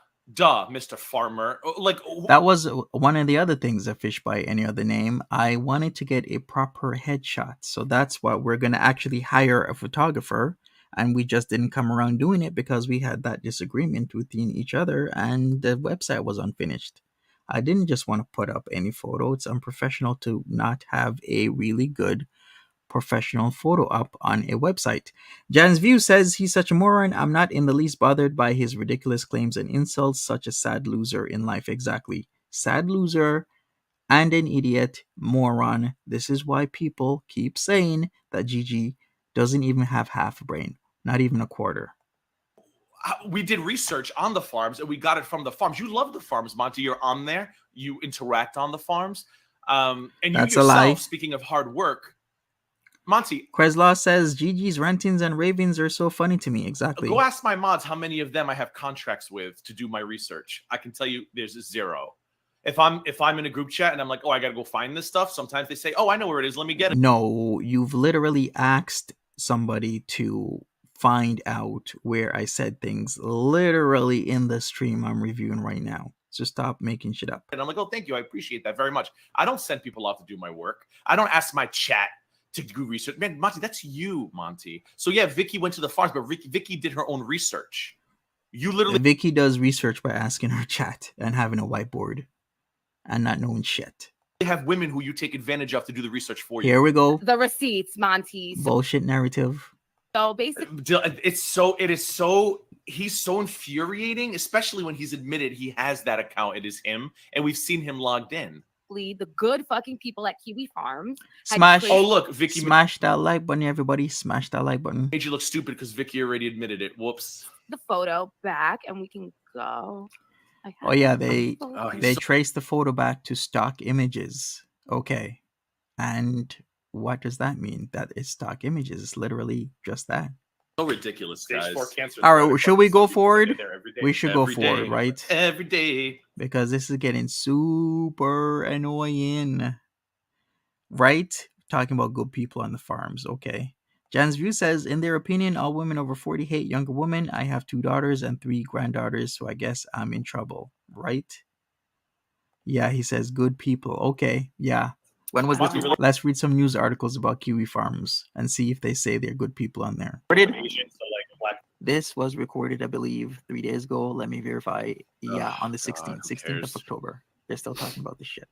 Mr. Farmer. Like, That was one of the other things, a fish by any other name. I wanted to get a proper headshot. So that's why we're going to actually hire a photographer. And we just didn't come around doing it because we had that disagreement within each other and the website was unfinished. I didn't just want to put up any photo. It's unprofessional to not have a really good professional photo up on a website. Jan's View says he's such a moron. I'm not in the least bothered by his ridiculous claims and insults. Such a sad loser in life. Exactly. Sad loser and an idiot moron. This is why people keep saying that Gigi doesn't even have half a brain, not even a quarter. we did research on the farms and we got it from the farms. You love the farms, Monty. You're on there. You interact on the farms. And you That's a yourself, lie. speaking of hard work, Monty, Kreslaw says Gigi's rantings and ravings are so funny to me. Exactly. go ask my mods how many of them I have contracts with to do my research. I can tell you there's zero. If I'm in a group chat and I'm like, oh, I gotta go find this stuff, sometimes they say, oh, I know where it is, let me get it. No, you've literally asked somebody to find out where I said things literally in the stream I'm reviewing right now. So stop making shit up. And I'm like, oh, thank you, I appreciate that very much. I don't send people off to do my work. I don't ask my chat to do research. Man, Monty, that's you, Monty. So yeah, Vikki went to the farms, but Vikki did her own research. You literally Vikki does research by asking her chat and having a whiteboard and not knowing shit. have women who you take advantage of to do the research for you. Here we go. The receipts, Monty. Bullshit narrative. So basically, He's so infuriating, especially when he's admitted he has that account. It is him, and we've seen him logged in. the good fucking people at Kiwi Farms had Smash. created- Oh, look, Vikki Smash that like button, everybody. Smash that like button. made you look stupid because Vikki already admitted it. Whoops. the photo back, and we can go. I Oh have yeah, the they photo. he's they so- traced the photo back to stock images. Okay. And what does that mean? That it's stock images. It's literally just that. So ridiculous, Stage guys. 4 cancer. All right, should we go Some people forward? get there every day. We should go Every forward, day. right? Every day. Because this is getting super annoying. Right? Talking about good people on the farms. Okay. Jan's View says, in their opinion, all women over 40 hate younger women. I have 2 daughters and 3 granddaughters, so I guess I'm in trouble. Right? Yeah, he says good people. Okay, yeah. When was this Monty, really- Let's read some news articles about Kiwi farms and see if they say they're good people on there. recorded? Asian, so like black. This was recorded, I believe, 3 days ago. Let me verify. Yeah, Oh, on the God, 16th, who 16th cares? of October. They're still talking about this shit.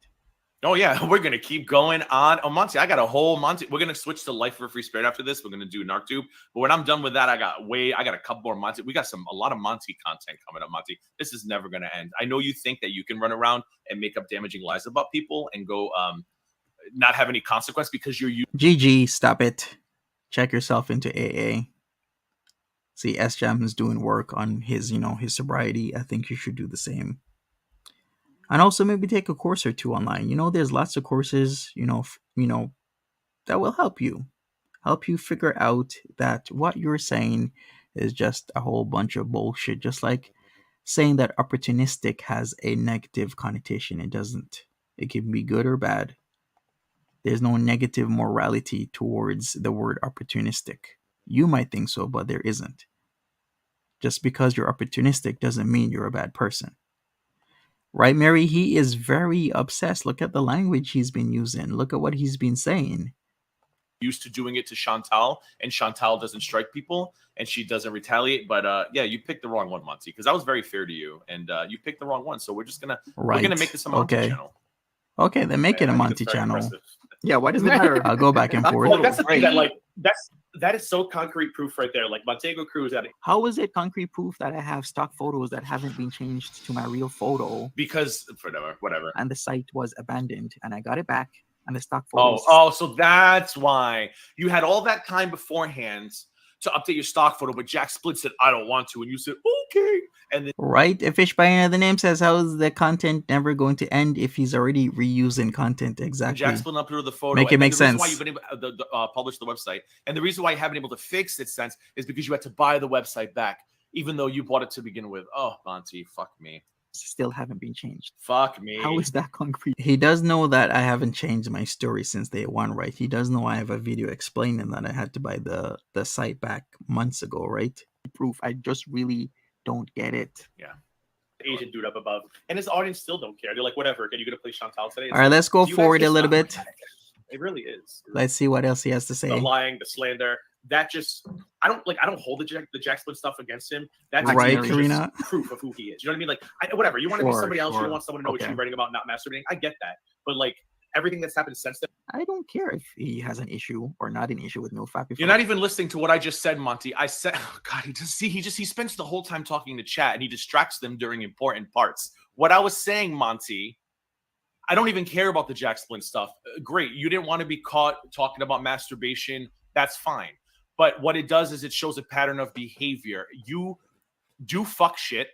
Oh yeah, we're gonna keep going on. Oh Monty, I got a whole Monty. We're gonna switch to Life for a Free Spirit after this. We're gonna do NarcTube. But when I'm done with that, I got a couple more Monty. We got a lot of Monty content coming up, Monty. This is never gonna end. I know you think that you can run around and make up damaging lies about people and go not have any consequence because you're GG, stop it. Check yourself into AA. See, S-Jam is doing work on his, his sobriety. I think you should do the same. And also maybe take a course or 2 online. There's lots of courses, that will help you figure out that what you're saying is just a whole bunch of bullshit. Just like saying that opportunistic has a negative connotation. It doesn't. It can be good or bad. There's no negative morality towards the word opportunistic. You might think so, but there isn't. Just because you're opportunistic doesn't mean you're a bad person. Right, Mary? He is very obsessed. Look at the language he's been using. Look at what he's been saying. used to doing it to Chantal, and Chantal doesn't strike people, and she doesn't retaliate. But yeah, you picked the wrong one, Monty, because I was very fair to you, and you picked the wrong one. So we're Right. gonna make this a Monty Okay. channel. Okay, then make it a I think Monty it's very channel. impressive. Yeah, why does it matter? I'll go back and forth. Well, that's the thing that like that is so concrete proof right there. Like Montego Cruz at How is it concrete proof that I have stock photos that haven't been changed to my real photo because whatever. and the site was abandoned and I got it back and the stock Oh, photos? so that's why you had all that time beforehand to update your stock photo, but Jack Split said, I don't want to. And you said, okay. And then Right? A fish by another name says, how is the content never going to end if he's already reusing content? Exactly. Jack Split uploaded the photo. Make it and make the reason sense. why you've been able to publish the website, and the reason why you haven't been able to fix it since is because you had to buy the website back, even though you bought it to begin with. Oh, Monty, fuck me. Still haven't been changed. Fuck me. How is that concrete? He does know that I haven't changed my story since day one, right? He does know I have a video explaining that I had to buy the site back months ago, right? Proof. I just really don't get it. Asian dude up above, and his audience still don't care. They're like, whatever. Are you gonna play Chantal today? It's All right, like, let's go do you guys forward a just little not bit. look at it? It really is. Let's see what else he has to The say. lying, the slander. That just, I don't hold the Jack Split stuff against him. That's Right, just Karina? proof of who he is. You know what I mean? Like, whatever. You want to be Sure, somebody else. You sure. don't want someone to know what Okay. you're writing about not masturbating. I get that, but like everything that's happened since then. I don't care if he has an issue or not an issue with Nofap. You're not even listening to what I just said, Monty. I said, oh God, he spends the whole time talking to chat and he distracts them during important parts. What I was saying, Monty, I don't even care about the Jack Splint stuff. Great. You didn't want to be caught talking about masturbation. That's fine. But what it does is it shows a pattern of behavior. You do fuck shit.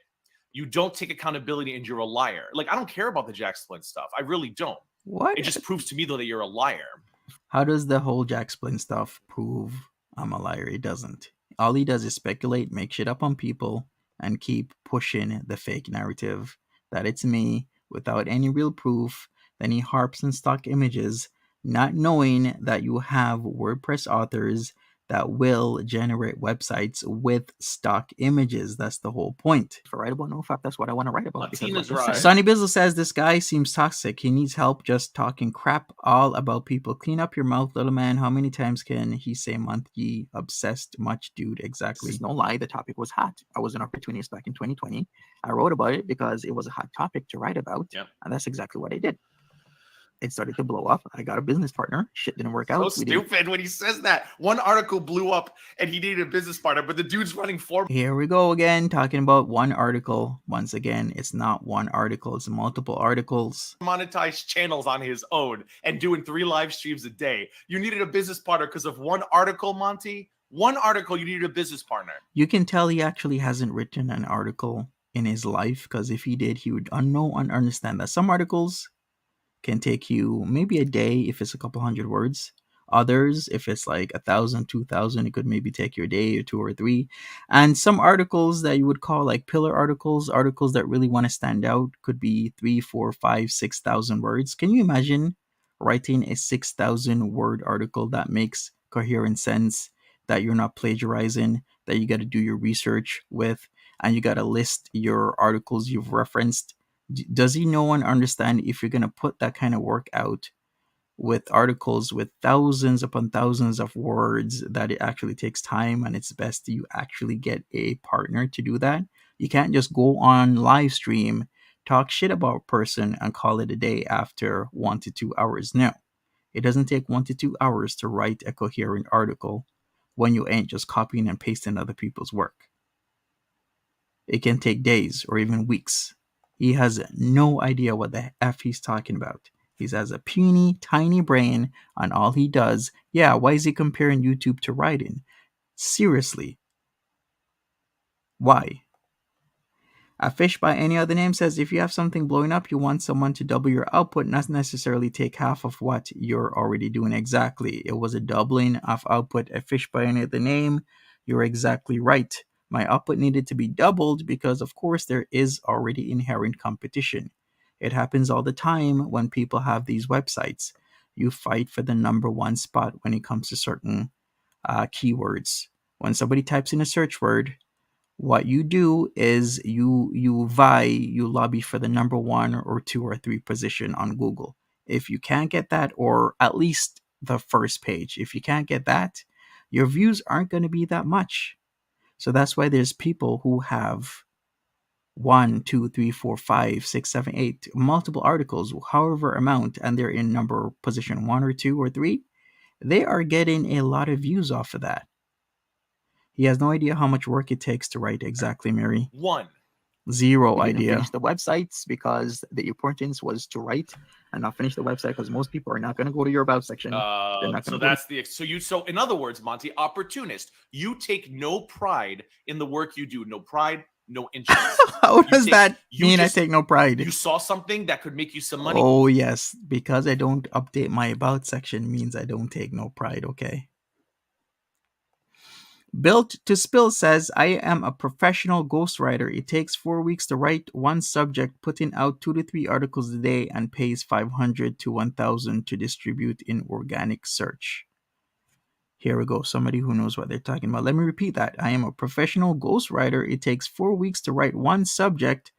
You don't take accountability and you're a liar. Like, I don't care about the Jack Splint stuff. I really don't. What? It just proves to me, though, that you're a liar. How does the whole Jack Splint stuff prove I'm a liar? It doesn't. All he does is speculate, make shit up on people, and keep pushing the fake narrative that it's me without any real proof. Then he harps on stock images, not knowing that you have WordPress authors that will generate websites with stock images. That's the whole point. If I write about Nofap, that's what I want to write about. because Martina's like I right. said, Sonny Bizzle says this guy seems toxic. He needs help just talking crap all about people. Clean up your mouth, little man. How many times can he say Monty obsessed much, dude? Exactly. This is no lie. The topic was hot. I was an opportunist back in 2020. I wrote about it because it was a hot topic to write about. Yep. And that's exactly what I did. It started to blow up. I got a business partner. Shit didn't work So out. We didn't- stupid when he says that. One article blew up and he needed a business partner, but the dude's running for Here we go again, talking about one article. Once again, it's not one article, it's multiple articles. monetized channels on his own and doing 3 live streams a day. You needed a business partner because of one article, Monty. One article, you needed a business partner. You can tell he actually hasn't written an article in his life, because if he did, he would know and understand that some articles can take you maybe a day if it's a couple hundred words. Others, if it's like 1,000, 2,000, it could maybe take you a day or 2 or 3. And some articles that you would call like pillar articles that really want to stand out, could be 3, 4, 5, 6,000 words. Can you imagine writing a 6,000 word article that makes coherent sense, that you're not plagiarizing, that you got to do your research with, and you got to list your articles you've referenced? Does he know and understand if you're going to put that kind of work out with articles with thousands upon thousands of words, that it actually takes time, and it's best you actually get a partner to do that? You can't just go on live stream, talk shit about a person, and call it a day after 1 to 2 hours. No, it doesn't take 1 to 2 hours to write a coherent article when you ain't just copying and pasting other people's work. It can take days or even weeks. He has no idea what the F he's talking about. He has a puny, tiny brain on all he does. Yeah, why is he comparing YouTube to writing? Seriously. Why? A fish by any other name says, if you have something blowing up, you want someone to double your output, not necessarily take half of what you're already doing. Exactly. It was a doubling of output. A fish by any other name. You're exactly right. My output needed to be doubled because, of course, there is already inherent competition. It happens all the time when people have these websites. You fight for the number one spot when it comes to certain keywords. When somebody types in a search word, what you do is you lobby for the number 1 or 2 or 3 position on Google. If you can't get that, or at least the first page, if you can't get that, your views aren't going to be that much. So that's why there's people who have 1, 2, 3, 4, 5, 6, 7, 8, multiple articles, however amount, and they're in number position 1 or 2 or 3. they are getting a lot of views off of that. He has no idea how much work it takes to write exactly, Mary. One. Zero We didn't idea. finish the websites because the importance was to write and not finish the website because most people are not going to go to your about section. They're not So gonna go that's the so in other words, Monty, opportunist. You take no pride in the work you do. No pride, no interest. How does that you mean just- I take no pride? You saw something that could make you some money. Oh, yes. Because I don't update my about section means I don't take no pride, okay? Built to Spill says, I am a professional ghostwriter. It takes 4 weeks to write one subject, putting out 2 to 3 articles a day, and pays 500 to 1,000 to distribute in organic search. Here we go. Somebody who knows what they're talking about. Let me repeat that. I am a professional ghostwriter. It takes 4 weeks to write one subject,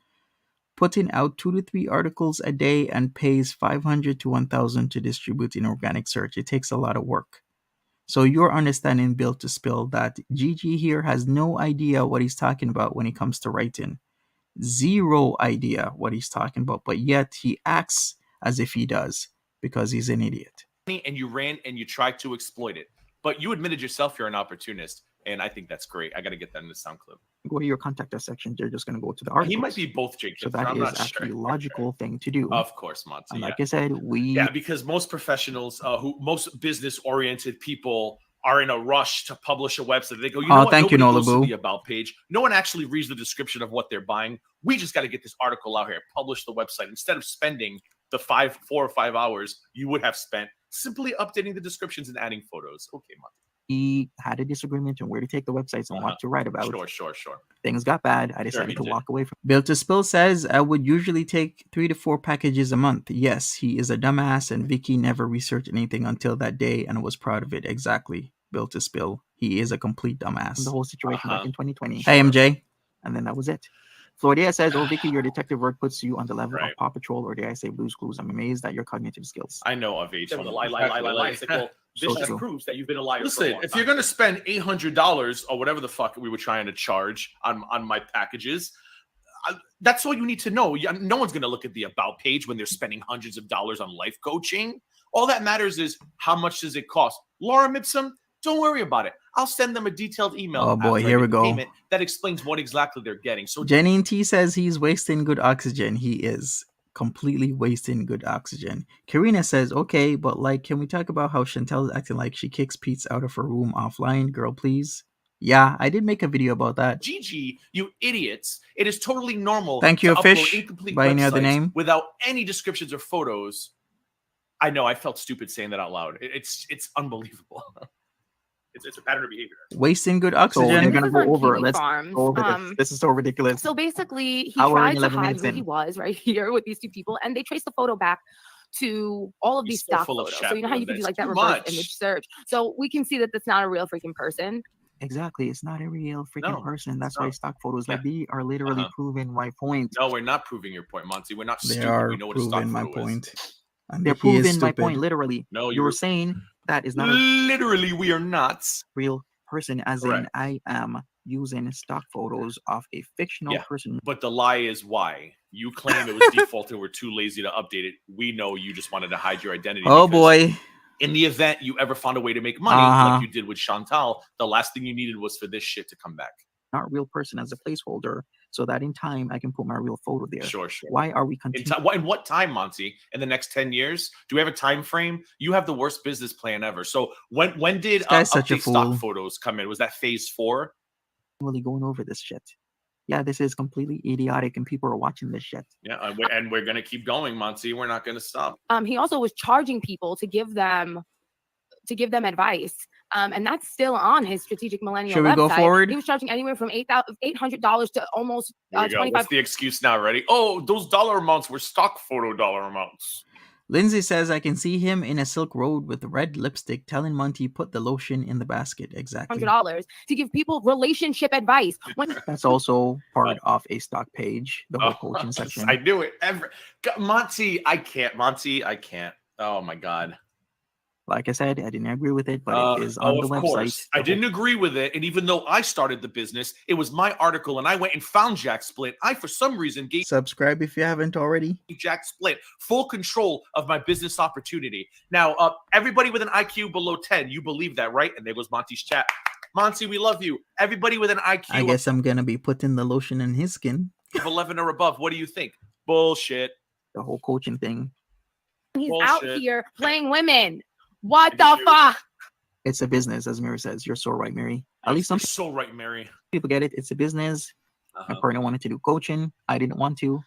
putting out 2 to 3 articles a day, and pays 500 to 1,000 to distribute in organic search. It takes a lot of work. So you're understanding, Built to Spill, that GG here has no idea what he's talking about when it comes to writing. Zero idea what he's talking about, but yet he acts as if he does because he's an idiot. And you ran and you tried to exploit it. But you admitted yourself you're an opportunist. And I think that's great. I got to get that in the sound clip. Go to your contact us section. They're just going to go to the article. He might be both, Jake. So that I'm is not actually sure. a logical thing to do. Of course, Monty. And like I said, Yeah, because most professionals, most business-oriented people are in a rush to publish a website. They go, you know what? Thank you, Nobody goes to Nolabu. the about page. No one actually reads the description of what they're buying. We just got to get this article out here, publish the website. Instead of spending the 4 or 5 hours you would have spent simply updating the descriptions and adding photos. Okay, Monty. He had a disagreement on where to take the websites and what to write about. Sure. Things got bad. I decided he to did. walk away from Built to Spill says, I would usually take 3 to 4 packages a month. Yes, he is a dumbass, and Vikki never researched anything until that day and was proud of it. Exactly. Built to Spill. He is a complete dumbass. the whole situation back in 2020. Hey, MJ. And then that was it. Florida says, oh, Vikki, your detective work puts you on the level Right. of Paw Patrol, or dare I say Blue's Clues. I'm amazed at your cognitive skills. I know of age. That was a lie. It's like, well, this So just true. proves that you've been a liar. for a Listen, long if time. you're going to spend $800 or whatever the fuck we were trying to charge on my packages, that's all you need to know. No one's going to look at the about page when they're spending hundreds of dollars on life coaching. All that matters is how much does it cost. Laura Mipsum, don't worry about it. I'll send them a detailed email. Oh, boy, after I here get we the go. payment that explains what exactly they're getting. So Janine T says he's wasting good oxygen. He is completely wasting good oxygen. Karina says, okay, but like, can we talk about how Chantel is acting like she kicks Pete out of her room offline? Girl, please. Yeah, I did make a video about that. Gigi, you idiots. It is totally normal Thank you, to upload Fish, incomplete by any other websites name. without any descriptions or photos. I know, I felt stupid saying that out loud. It's unbelievable. It's a pattern of behavior. Wasting good So oxygen. we're This going to is go on over. Kiwi Let's Farms. go over this. This is so ridiculous. So basically, he Hour and tried to 11 hide minutes who in. he was right here with these two people, and they traced the photo back to all of He's these so stock full of photos. shit So you know how you doing can do this. like that Too reverse much. image search. So we can see that that's not a real freaking person. Exactly. It's not a real freaking No, person. That's no. why stock photos, Yeah. like, they are literally Uh-huh. proving my point. No, we're not proving your point, Monty. We're not They stupid. are We know what a stock proving my photo is. point. And They're he is proving my stupid. point, literally. No, You were saying that is not a Literally, we are not. real person, as in Correct. I am using stock photos of a fictional Yeah. person. But the lie is why. You claim it was default and we're too lazy to update it. We know you just wanted to hide your identity. Oh, because boy. In the event you ever found a way to make money, Uh-huh. like you did with Chantal, the last thing you needed was for this shit to come back. Not real person as a placeholder, so that in time I can put my real photo there. Sure. Why are we In continuing? what time, Monty? In the next 10 years? Do we have a time frame? You have the worst business plan ever. So when did This guy's such a update stock fool. photos come in? Was that phase 4? Really going over this shit? Yeah, this is completely idiotic, and people are watching this shit. Yeah, and we're gonna keep going, Monty. We're not gonna stop. He also was charging people to give them advice. And that's still on his strategic millennial Should we website. go forward? He was charging anywhere from $800 to almost Here we go. What's 25. the excuse now? Ready? Oh, those dollar amounts were stock photo dollar amounts. Lindsay says, I can see him in a silk road with red lipstick telling Monty put the lotion in the basket. Exactly. $100 to give people relationship advice. When That's also part of a stock page, the whole coaching yes, section. I knew it. Monty, I can't. Oh my god. Like I said, I didn't agree with it, but it is on the of website. course. I didn't agree with it. And even though I started the business, it was my article and I went and found Jack Split. I, for some reason, gave Subscribe if you haven't already. Jack Split full control of my business opportunity. Now, everybody with an IQ below 10, you believe that, right? And there goes Monty's chat. Monty, we love you. Everybody with an IQ I guess I'm going to be putting the lotion in his skin. of 11 or above, what do you think? Bullshit. The whole coaching thing. He's out Bullshit. here playing women. What Did the you- fuck? It's a business, as Mary says. You're so right, Mary. At least some You're so right, Mary. people get it. It's a business. My Uh-huh. partner wanted to do coaching. I didn't want to.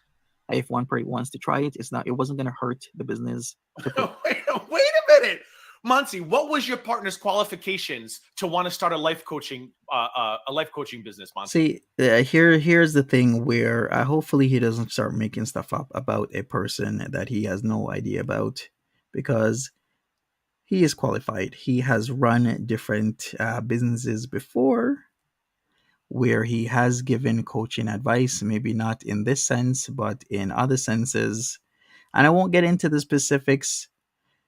If one party wants to try it, it wasn't going to hurt the business. Wait a minute. Monty, what was your partner's qualifications to want to start a life coaching business, Monty? See, here's the thing where hopefully he doesn't start making stuff up about a person that he has no idea about, because he is qualified. He has run different businesses before where he has given coaching advice, maybe not in this sense, but in other senses. And I won't get into the specifics.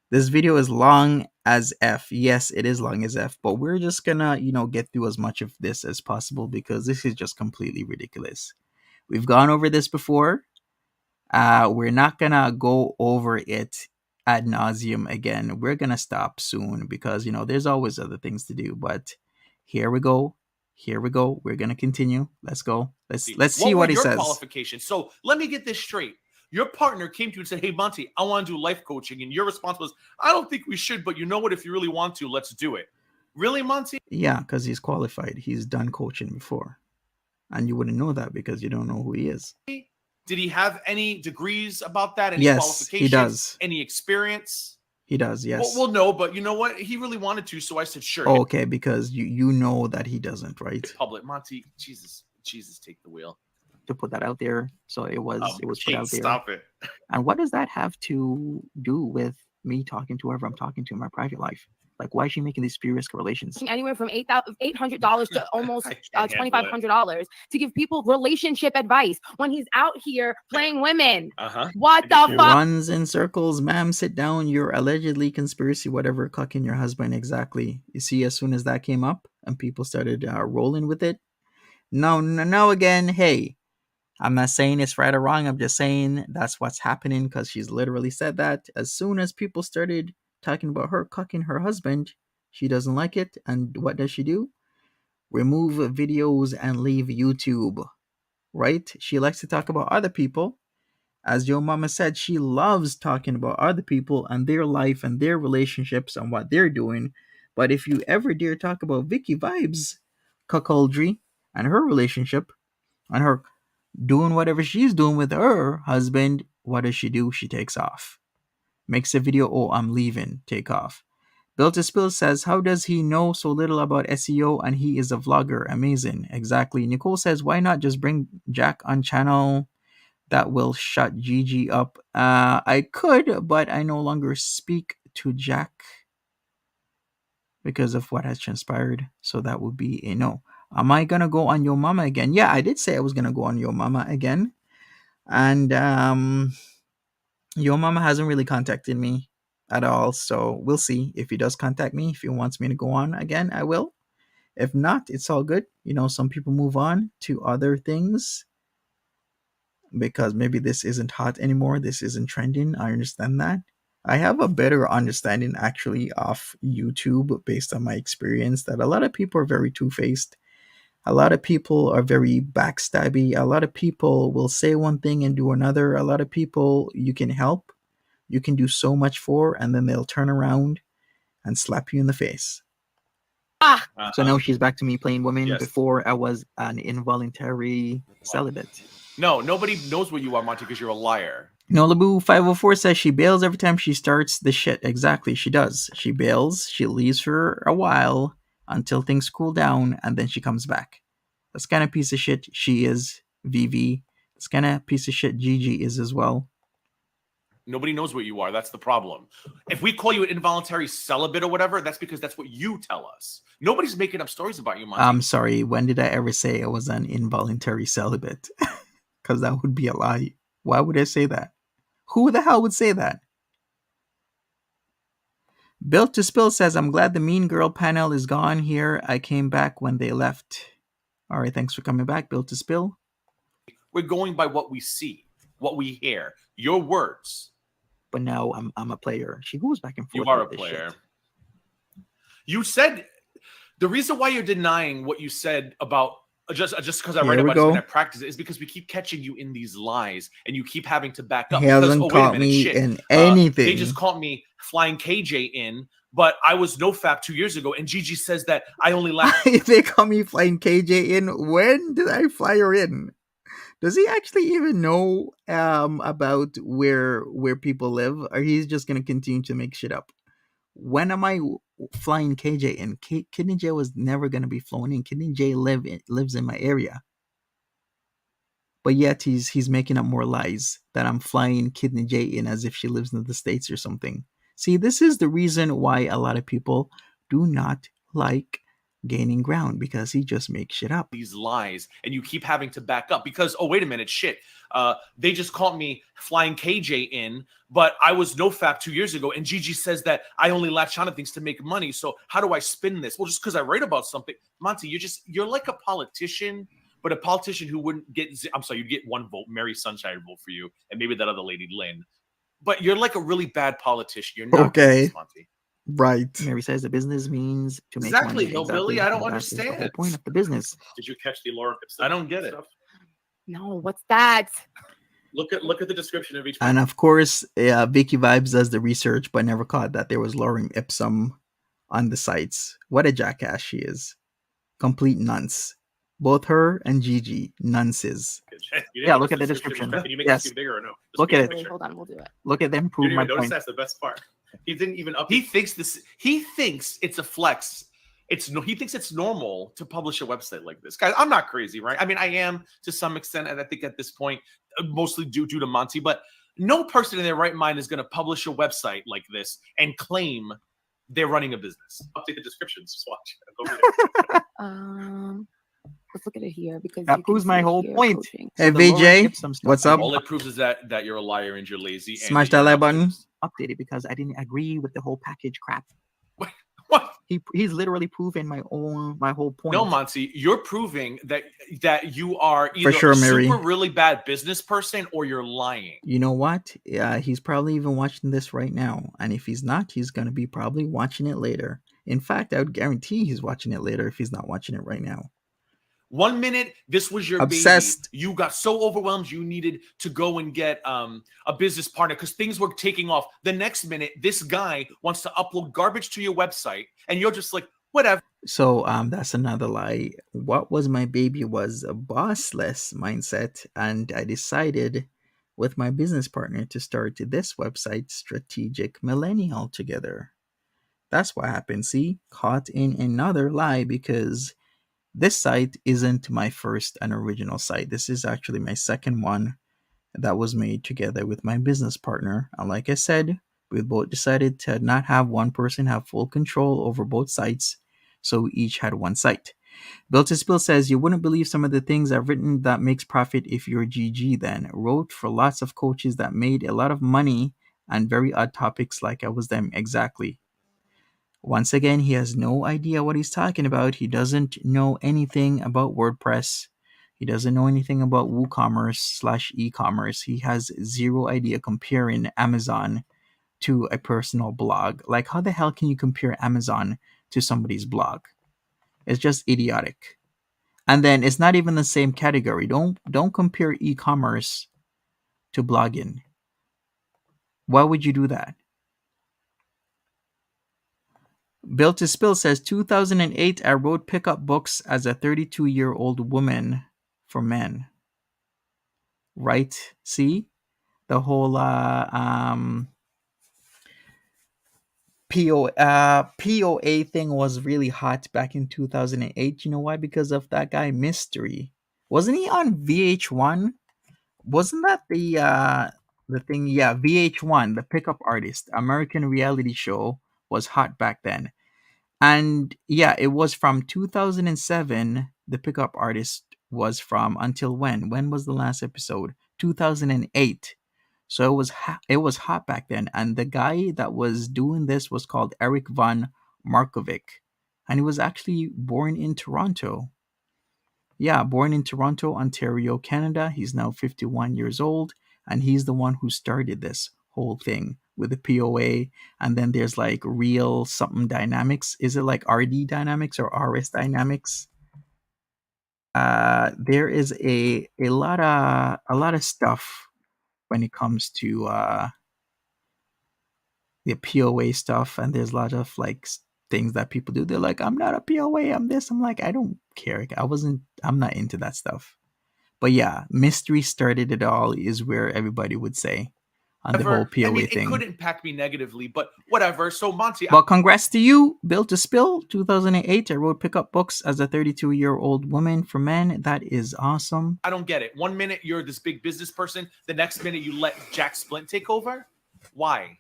This video is long as F. Yes, it is long as F, but we're just gonna, get through as much of this as possible because this is just completely ridiculous. We've gone over this before. We're not gonna go over it ad nauseum again. We're gonna stop soon because there's always other things to do. But here we go. We're gonna continue. Let's go. Let's see what he says. Qualifications? So let me get this straight. Your partner came to you and said, "Hey, Monty, I want to do life coaching," and your response was, "I don't think we should, but you know what? If you really want to, let's do it." Really, Monty? Yeah, because he's qualified. He's done coaching before, and you wouldn't know that because you don't know who he is. Did he have any degrees about that? Any Yes, qualifications? he does. Any experience? He does, yes. Well, no, but you know what? He really wanted to, so I said, "Sure." Oh, okay, because you know that he doesn't, right? Public, Monty. Jesus, take the wheel. To put that out there. So it was put out there. Stop it. And what does that have to do with me talking to whoever I'm talking to in my private life? Like, why is she making these spurious correlations? Anywhere from $800 to almost I can't handle it. $2,500 to give people relationship advice when he's out here playing women. Uh-huh. What the He fuck? runs in circles. Ma'am, sit down. You're allegedly conspiracy, whatever, cucking your husband. Exactly. You see, as soon as that came up and people started rolling with it. No, again, hey, I'm not saying it's right or wrong. I'm just saying that's what's happening because she's literally said that. As soon as people started talking about her cucking her husband, she doesn't like it. And what does she do? Remove videos and leave YouTube, right? She likes to talk about other people. As your mama said, she loves talking about other people and their life and their relationships and what they're doing. But if you ever dare talk about Vikki Vibes' cuckoldry and her relationship and her doing whatever she's doing with her husband, what does she do? She takes off. Makes a video, "Oh, I'm leaving," take off. Built to Spill says, "How does he know so little about SEO and he is a vlogger?" Amazing. Exactly. Nicole says, "Why not just bring Jack on channel? That will shut Gigi up." I could, but I no longer speak to Jack because of what has transpired. So that would be a no. Am I gonna go on Yo Mama again? Yeah, I did say I was gonna go on Yo Mama again. And Yo Mama hasn't really contacted me at all. So we'll see if he does contact me. If he wants me to go on again, I will. If not, it's all good. Some people move on to other things because maybe this isn't hot anymore. This isn't trending. I understand that. I have a better understanding actually of YouTube based on my experience that a lot of people are very two-faced. A lot of people are very backstabby. A lot of people will say one thing and do another. A lot of people you can help, you can do so much for, and then they'll turn around and slap you in the face. So now she's back to me playing women. Yes. Before I was an involuntary celibate. No, nobody knows what you are, Monty, because you're a liar. Nolabu 504 says she bails every time she starts the shit. Exactly, she does. She bails, she leaves for a while until things cool down, and then she comes back. That's kind of piece of shit she is, VV. That's kind of piece of shit Gigi is as well. Nobody knows what you are. That's the problem. If we call you an involuntary celibate or whatever, that's because that's what you tell us. Nobody's making up stories about you, Monty. I'm sorry, when did I ever say I was an involuntary celibate? Because that would be a lie. Why would I say that? Who the hell would say that? Built to Spill says, I'm glad the Mean Girl panel is gone here. I came back when they left. All right, thanks for coming back, Built to Spill. We're going by what we see, what we hear, your words. But now I'm a player. She goes back and forth. You are a with this player. shit. You said the reason why you're denying what you said about just because I Here read we about it go. and I practice it is because we keep catching you in these lies and you keep having to back up. He Because, hasn't wait a caught minute, me shit. in anything. They just caught me flying KJ in, but I was Nofap 2 years ago, and Gigi says that I only laughed. They call me flying KJ in. When did I fly her in? Does he actually even know about where people live, or he's just gonna continue to make shit up? When am I flying KJ in? Kidney J was never gonna be flown in. Kidney J lives in my area, but yet he's making up more lies that I'm flying Kidney J in as if she lives in the States or something. See, this is the reason why a lot of people do not like gaining ground, because he just makes shit up. These lies, and you keep having to back up because, oh, wait a minute, shit. They just caught me flying KJ in, but I was Nofap 2 years ago, and Gigi says that I only latch on to things to make money. So how do I spin this? Well, just because I write about something. Monty, you're like a politician, but a politician who wouldn't get, I'm sorry, you'd get one vote, Mary Sunshine would vote for you, and maybe that other lady, Lynn. But you're like a really bad politician. You're not Okay. this, Monty. Right. Mary says the business means to make Exactly, money. hillbilly, I don't And that is the whole understand. point of the business. Did you catch the Laura Ipsum I don't get it. stuff? No, what's that? Look at the description of each And of course, Vikki Vibes does the research, but never caught that there was Lorem Ipsum on the sites. What a jackass she is. Complete nunce. Both her and Gigi, nunces. You didn't Yeah, notice look at the Can description. you make Yes. this bigger or no? Just Look make at a it. Wait, picture. hold on, we'll do it. Look at them You prove didn't my even notice point. that's the best part. He didn't even up. He thinks it's a flex. He thinks it's normal to publish a website like this. Guys, I'm not crazy, right? I mean, I am to some extent, and I think at this point, mostly due to Monty, but no person in their right mind is going to publish a website like this and claim they're running a business. Update the descriptions. Just watch. Go read it. Let's look at it here because That you can proves my see whole here point. coaching. Hey, So the Lorem VJ, Ipsum stuff, what's I up? didn't All it proves is that you're a liar and you're lazy. And Smash that you're that like not button. produced. update it because I didn't agree with the whole package crap. What? He's literally proven my whole point. No, Monty, you're proving that you are either sure, a Mary. super really bad business person or you're lying. You know what? He's probably even watching this right now. And if he's not, he's going to be probably watching it later. In fact, I would guarantee he's watching it later if he's not watching it right now. 1 minute, this was your Obsessed. baby. You got so overwhelmed, you needed to go and get a business partner because things were taking off. The next minute, this guy wants to upload garbage to your website, and you're just like, whatever. So that's another lie. What was my baby was a bossless mindset, and I decided with my business partner to start this website, Strategic Millennial, together. That's what happened. See, caught in another lie because this site isn't my first and original site. This is actually my second one that was made together with my business partner. And like I said, we both decided to not have one person have full control over both sites, so we each had one site. Built to Spill says, you wouldn't believe some of the things I've written that makes profit if you're GG then. Wrote for lots of coaches that made a lot of money and very odd topics like I was them. Exactly. Once again, he has no idea what he's talking about. He doesn't know anything about WordPress. He doesn't know anything about WooCommerce/e-commerce. He has zero idea comparing Amazon to a personal blog. Like, how the hell can you compare Amazon to somebody's blog? It's just idiotic. And then it's not even the same category. Don't compare e-commerce to blogging. Why would you do that? Built to Spill says 2008 I wrote pickup books as a 32-year-old woman for men. Right? See? The whole POA thing was really hot back in 2008. You know why? Because of that guy Mystery. Wasn't he on VH1? Wasn't that the thing? Yeah, VH1, the pickup artist, American reality show was hot back then. And yeah, it was from 2007. The pickup artist was from until when? When was the last episode? 2008. So it was hot back then, and the guy that was doing this was called Eric von Markovic, and he was actually born in Toronto. Yeah, born in Toronto, Ontario, Canada. He's now 51 years old, and he's the one who started this whole thing with the POA. And then there's like real something dynamics. Is it like RD dynamics or RS dynamics? There is a lot of stuff when it comes to the POA stuff, and there's a lot of like things that people do. They're like, I'm not a POA, I'm this. I'm like, I don't care. I'm not into that stuff. But yeah, mystery started it all, is where everybody would say on the whole POA I mean, thing. It could impact me negatively, but whatever. So Monty, Well, congrats to you. Built to Spill, 2008. I wrote pickup books as a 32-year-old woman for men. That is awesome. I don't get it. 1 minute you're this big business person, the next minute you let Jack Splint take over. Why?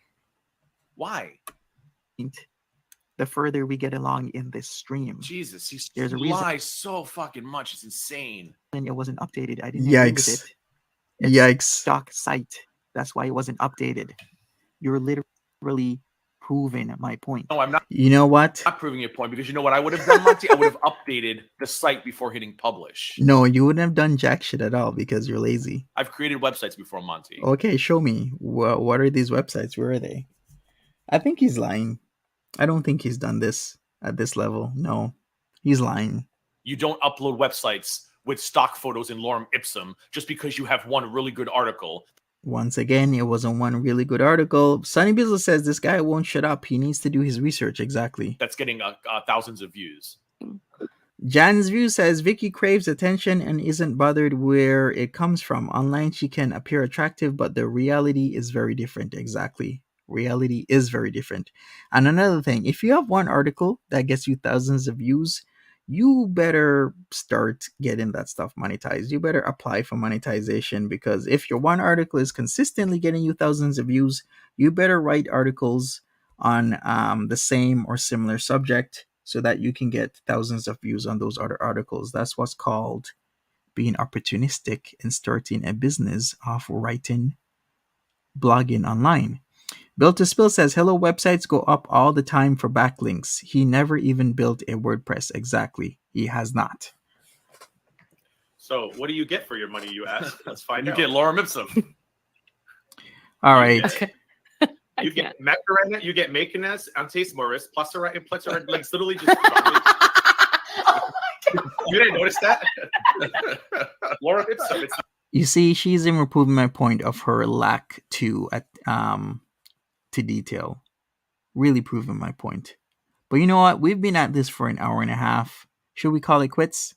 The further we get along in this stream, Jesus, he There's a reason. lies so fucking much. It's insane. and it wasn't updated. I didn't agree with Yikes. it. It's Yikes. stock site. That's why it wasn't updated. You're literally proving my point. No, I'm not You know what? proving your point, because you know what I would have done, Monty? I would have updated the site before hitting publish. No, you wouldn't have done jack shit at all because you're lazy. I've created websites before, Monty. Okay, show me. What are these websites? Where are they? I think he's lying. I don't think he's done this at this level. No, he's lying. You don't upload websites with stock photos in lorem ipsum just because you have one really good article. Once again, it wasn't one really good article. Sonny Bizzle says this guy won't shut up. He needs to do his research. Exactly. That's getting thousands of views. Jan's View says Vikki craves attention and isn't bothered where it comes from. Online, she can appear attractive, but the reality is very different. Exactly. Reality is very different. And another thing, if you have one article that gets you thousands of views, you better start getting that stuff monetized. You better apply for monetization, because if your one article is consistently getting you thousands of views, you better write articles on the same or similar subject so that you can get thousands of views on those other articles. That's what's called being opportunistic and starting a business of writing, blogging online. Built to Spill says, hello, websites go up all the time for backlinks. He never even built a WordPress. Exactly. He has not. So, what do you get for your money, you ask? Let's find You out. get lorem ipsum. All right. Okay. I You can't. get Macarena, you get Makenes, Antes Morris, Plesseret, and Plesseret. Like, it's literally just. You didn't notice that? Lorem ipsum. It's You see, she's even proving my point of her lack to detail. Really proving my point. But you know what? We've been at this for an hour and a half. Should we call it quits?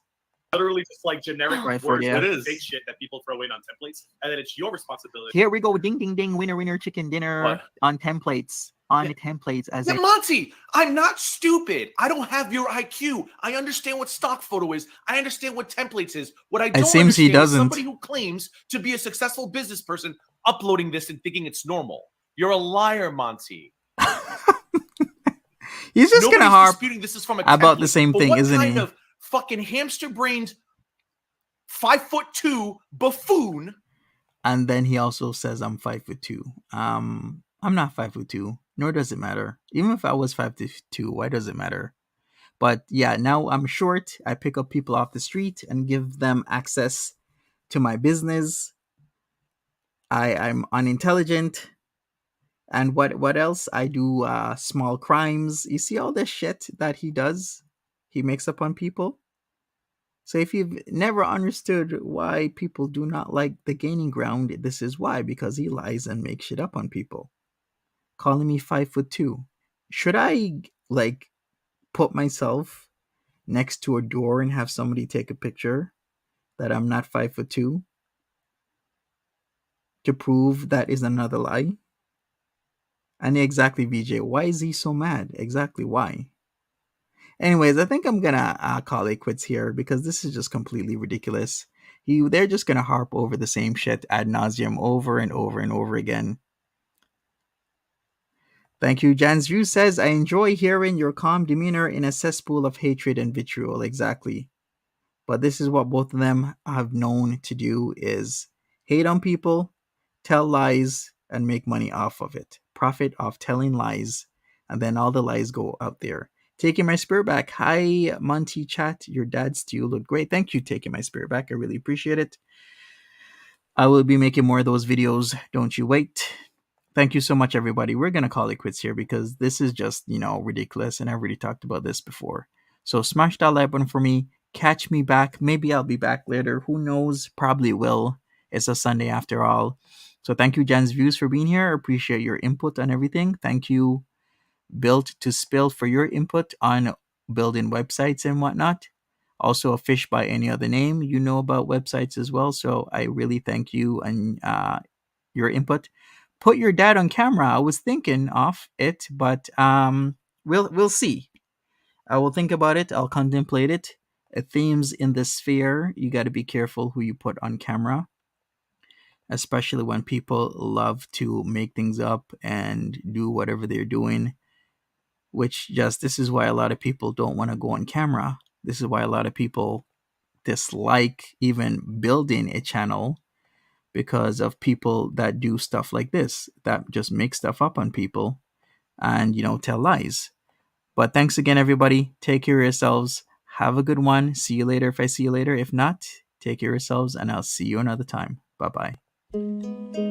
literally just like generic Right, words, yeah. that It is is. fake shit that people throw in on templates, and then it's your responsibility. Here we go. Ding, ding, ding. Winner, winner, chicken dinner What? on templates. On the templates as Yeah, a Monty, I'm not stupid. I don't have your IQ. I understand what stock photo is. I understand what templates is. What I don't seems he understand is doesn't. somebody who claims to be a successful business person uploading this and thinking it's normal. You're a liar, Monty. He's just Nobody's gonna harp disputing this is from a about template, the same but thing, what isn't kind he? of fucking hamster-brained 5'2" buffoon? And then he also says I'm 5'2". I'm not 5'2", nor does it matter. Even if I was 5'2", why does it matter? But yeah, now I'm short. I pick up people off the street and give them access to my business. I'm unintelligent. And what else? I do small crimes. You see all this shit that he does? He makes up on people. So if you've never understood why people do not like the gaining ground, this is why, because he lies and makes shit up on people. Calling me 5'2". Should I like put myself next to a door and have somebody take a picture that I'm not 5'2" to prove that is another lie? And exactly, VJ, why is he so mad? Exactly why? Anyways, I think I'm gonna call it quits here because this is just completely ridiculous. They're just gonna harp over the same shit ad nauseum over and over and over again. Thank you. Jan's View says, I enjoy hearing your calm demeanor in a cesspool of hatred and vitriol. Exactly. But this is what both of them have known to do, is hate on people tell lies and make money off of it. Profit off telling lies, and then all the lies go out there. Taking my spirit back. Hi, Monty Chat. Your dad stew looked great. Thank you, Taking My Spirit Back. I really appreciate it. I will be making more of those videos. Don't you wait. Thank you so much, everybody. We're going to call it quits here because this is just, ridiculous. And I've already talked about this before. So smash that like button for me. Catch me back. Maybe I'll be back later. Who knows? Probably will. It's a Sunday after all. So thank you, Jan's Views, for being here. I appreciate your input on everything. Thank you, Built to Spill, for your input on building websites and whatnot. Also, a fish by any other name. You know about websites as well. So I really thank you and your input. Put your dad on camera. I was thinking of it, but we'll see. I will think about it. I'll contemplate it. Themes in the sphere. You got to be careful who you put on camera, especially when people love to make things up and do whatever they're doing. This is why a lot of people don't want to go on camera. This is why a lot of people dislike even building a channel, because of people that do stuff like this, that just make stuff up on people and, tell lies. But thanks again, everybody. Take care of yourselves. Have a good one. See you later if I see you later. If not, take care of yourselves, and I'll see you another time. Bye-bye.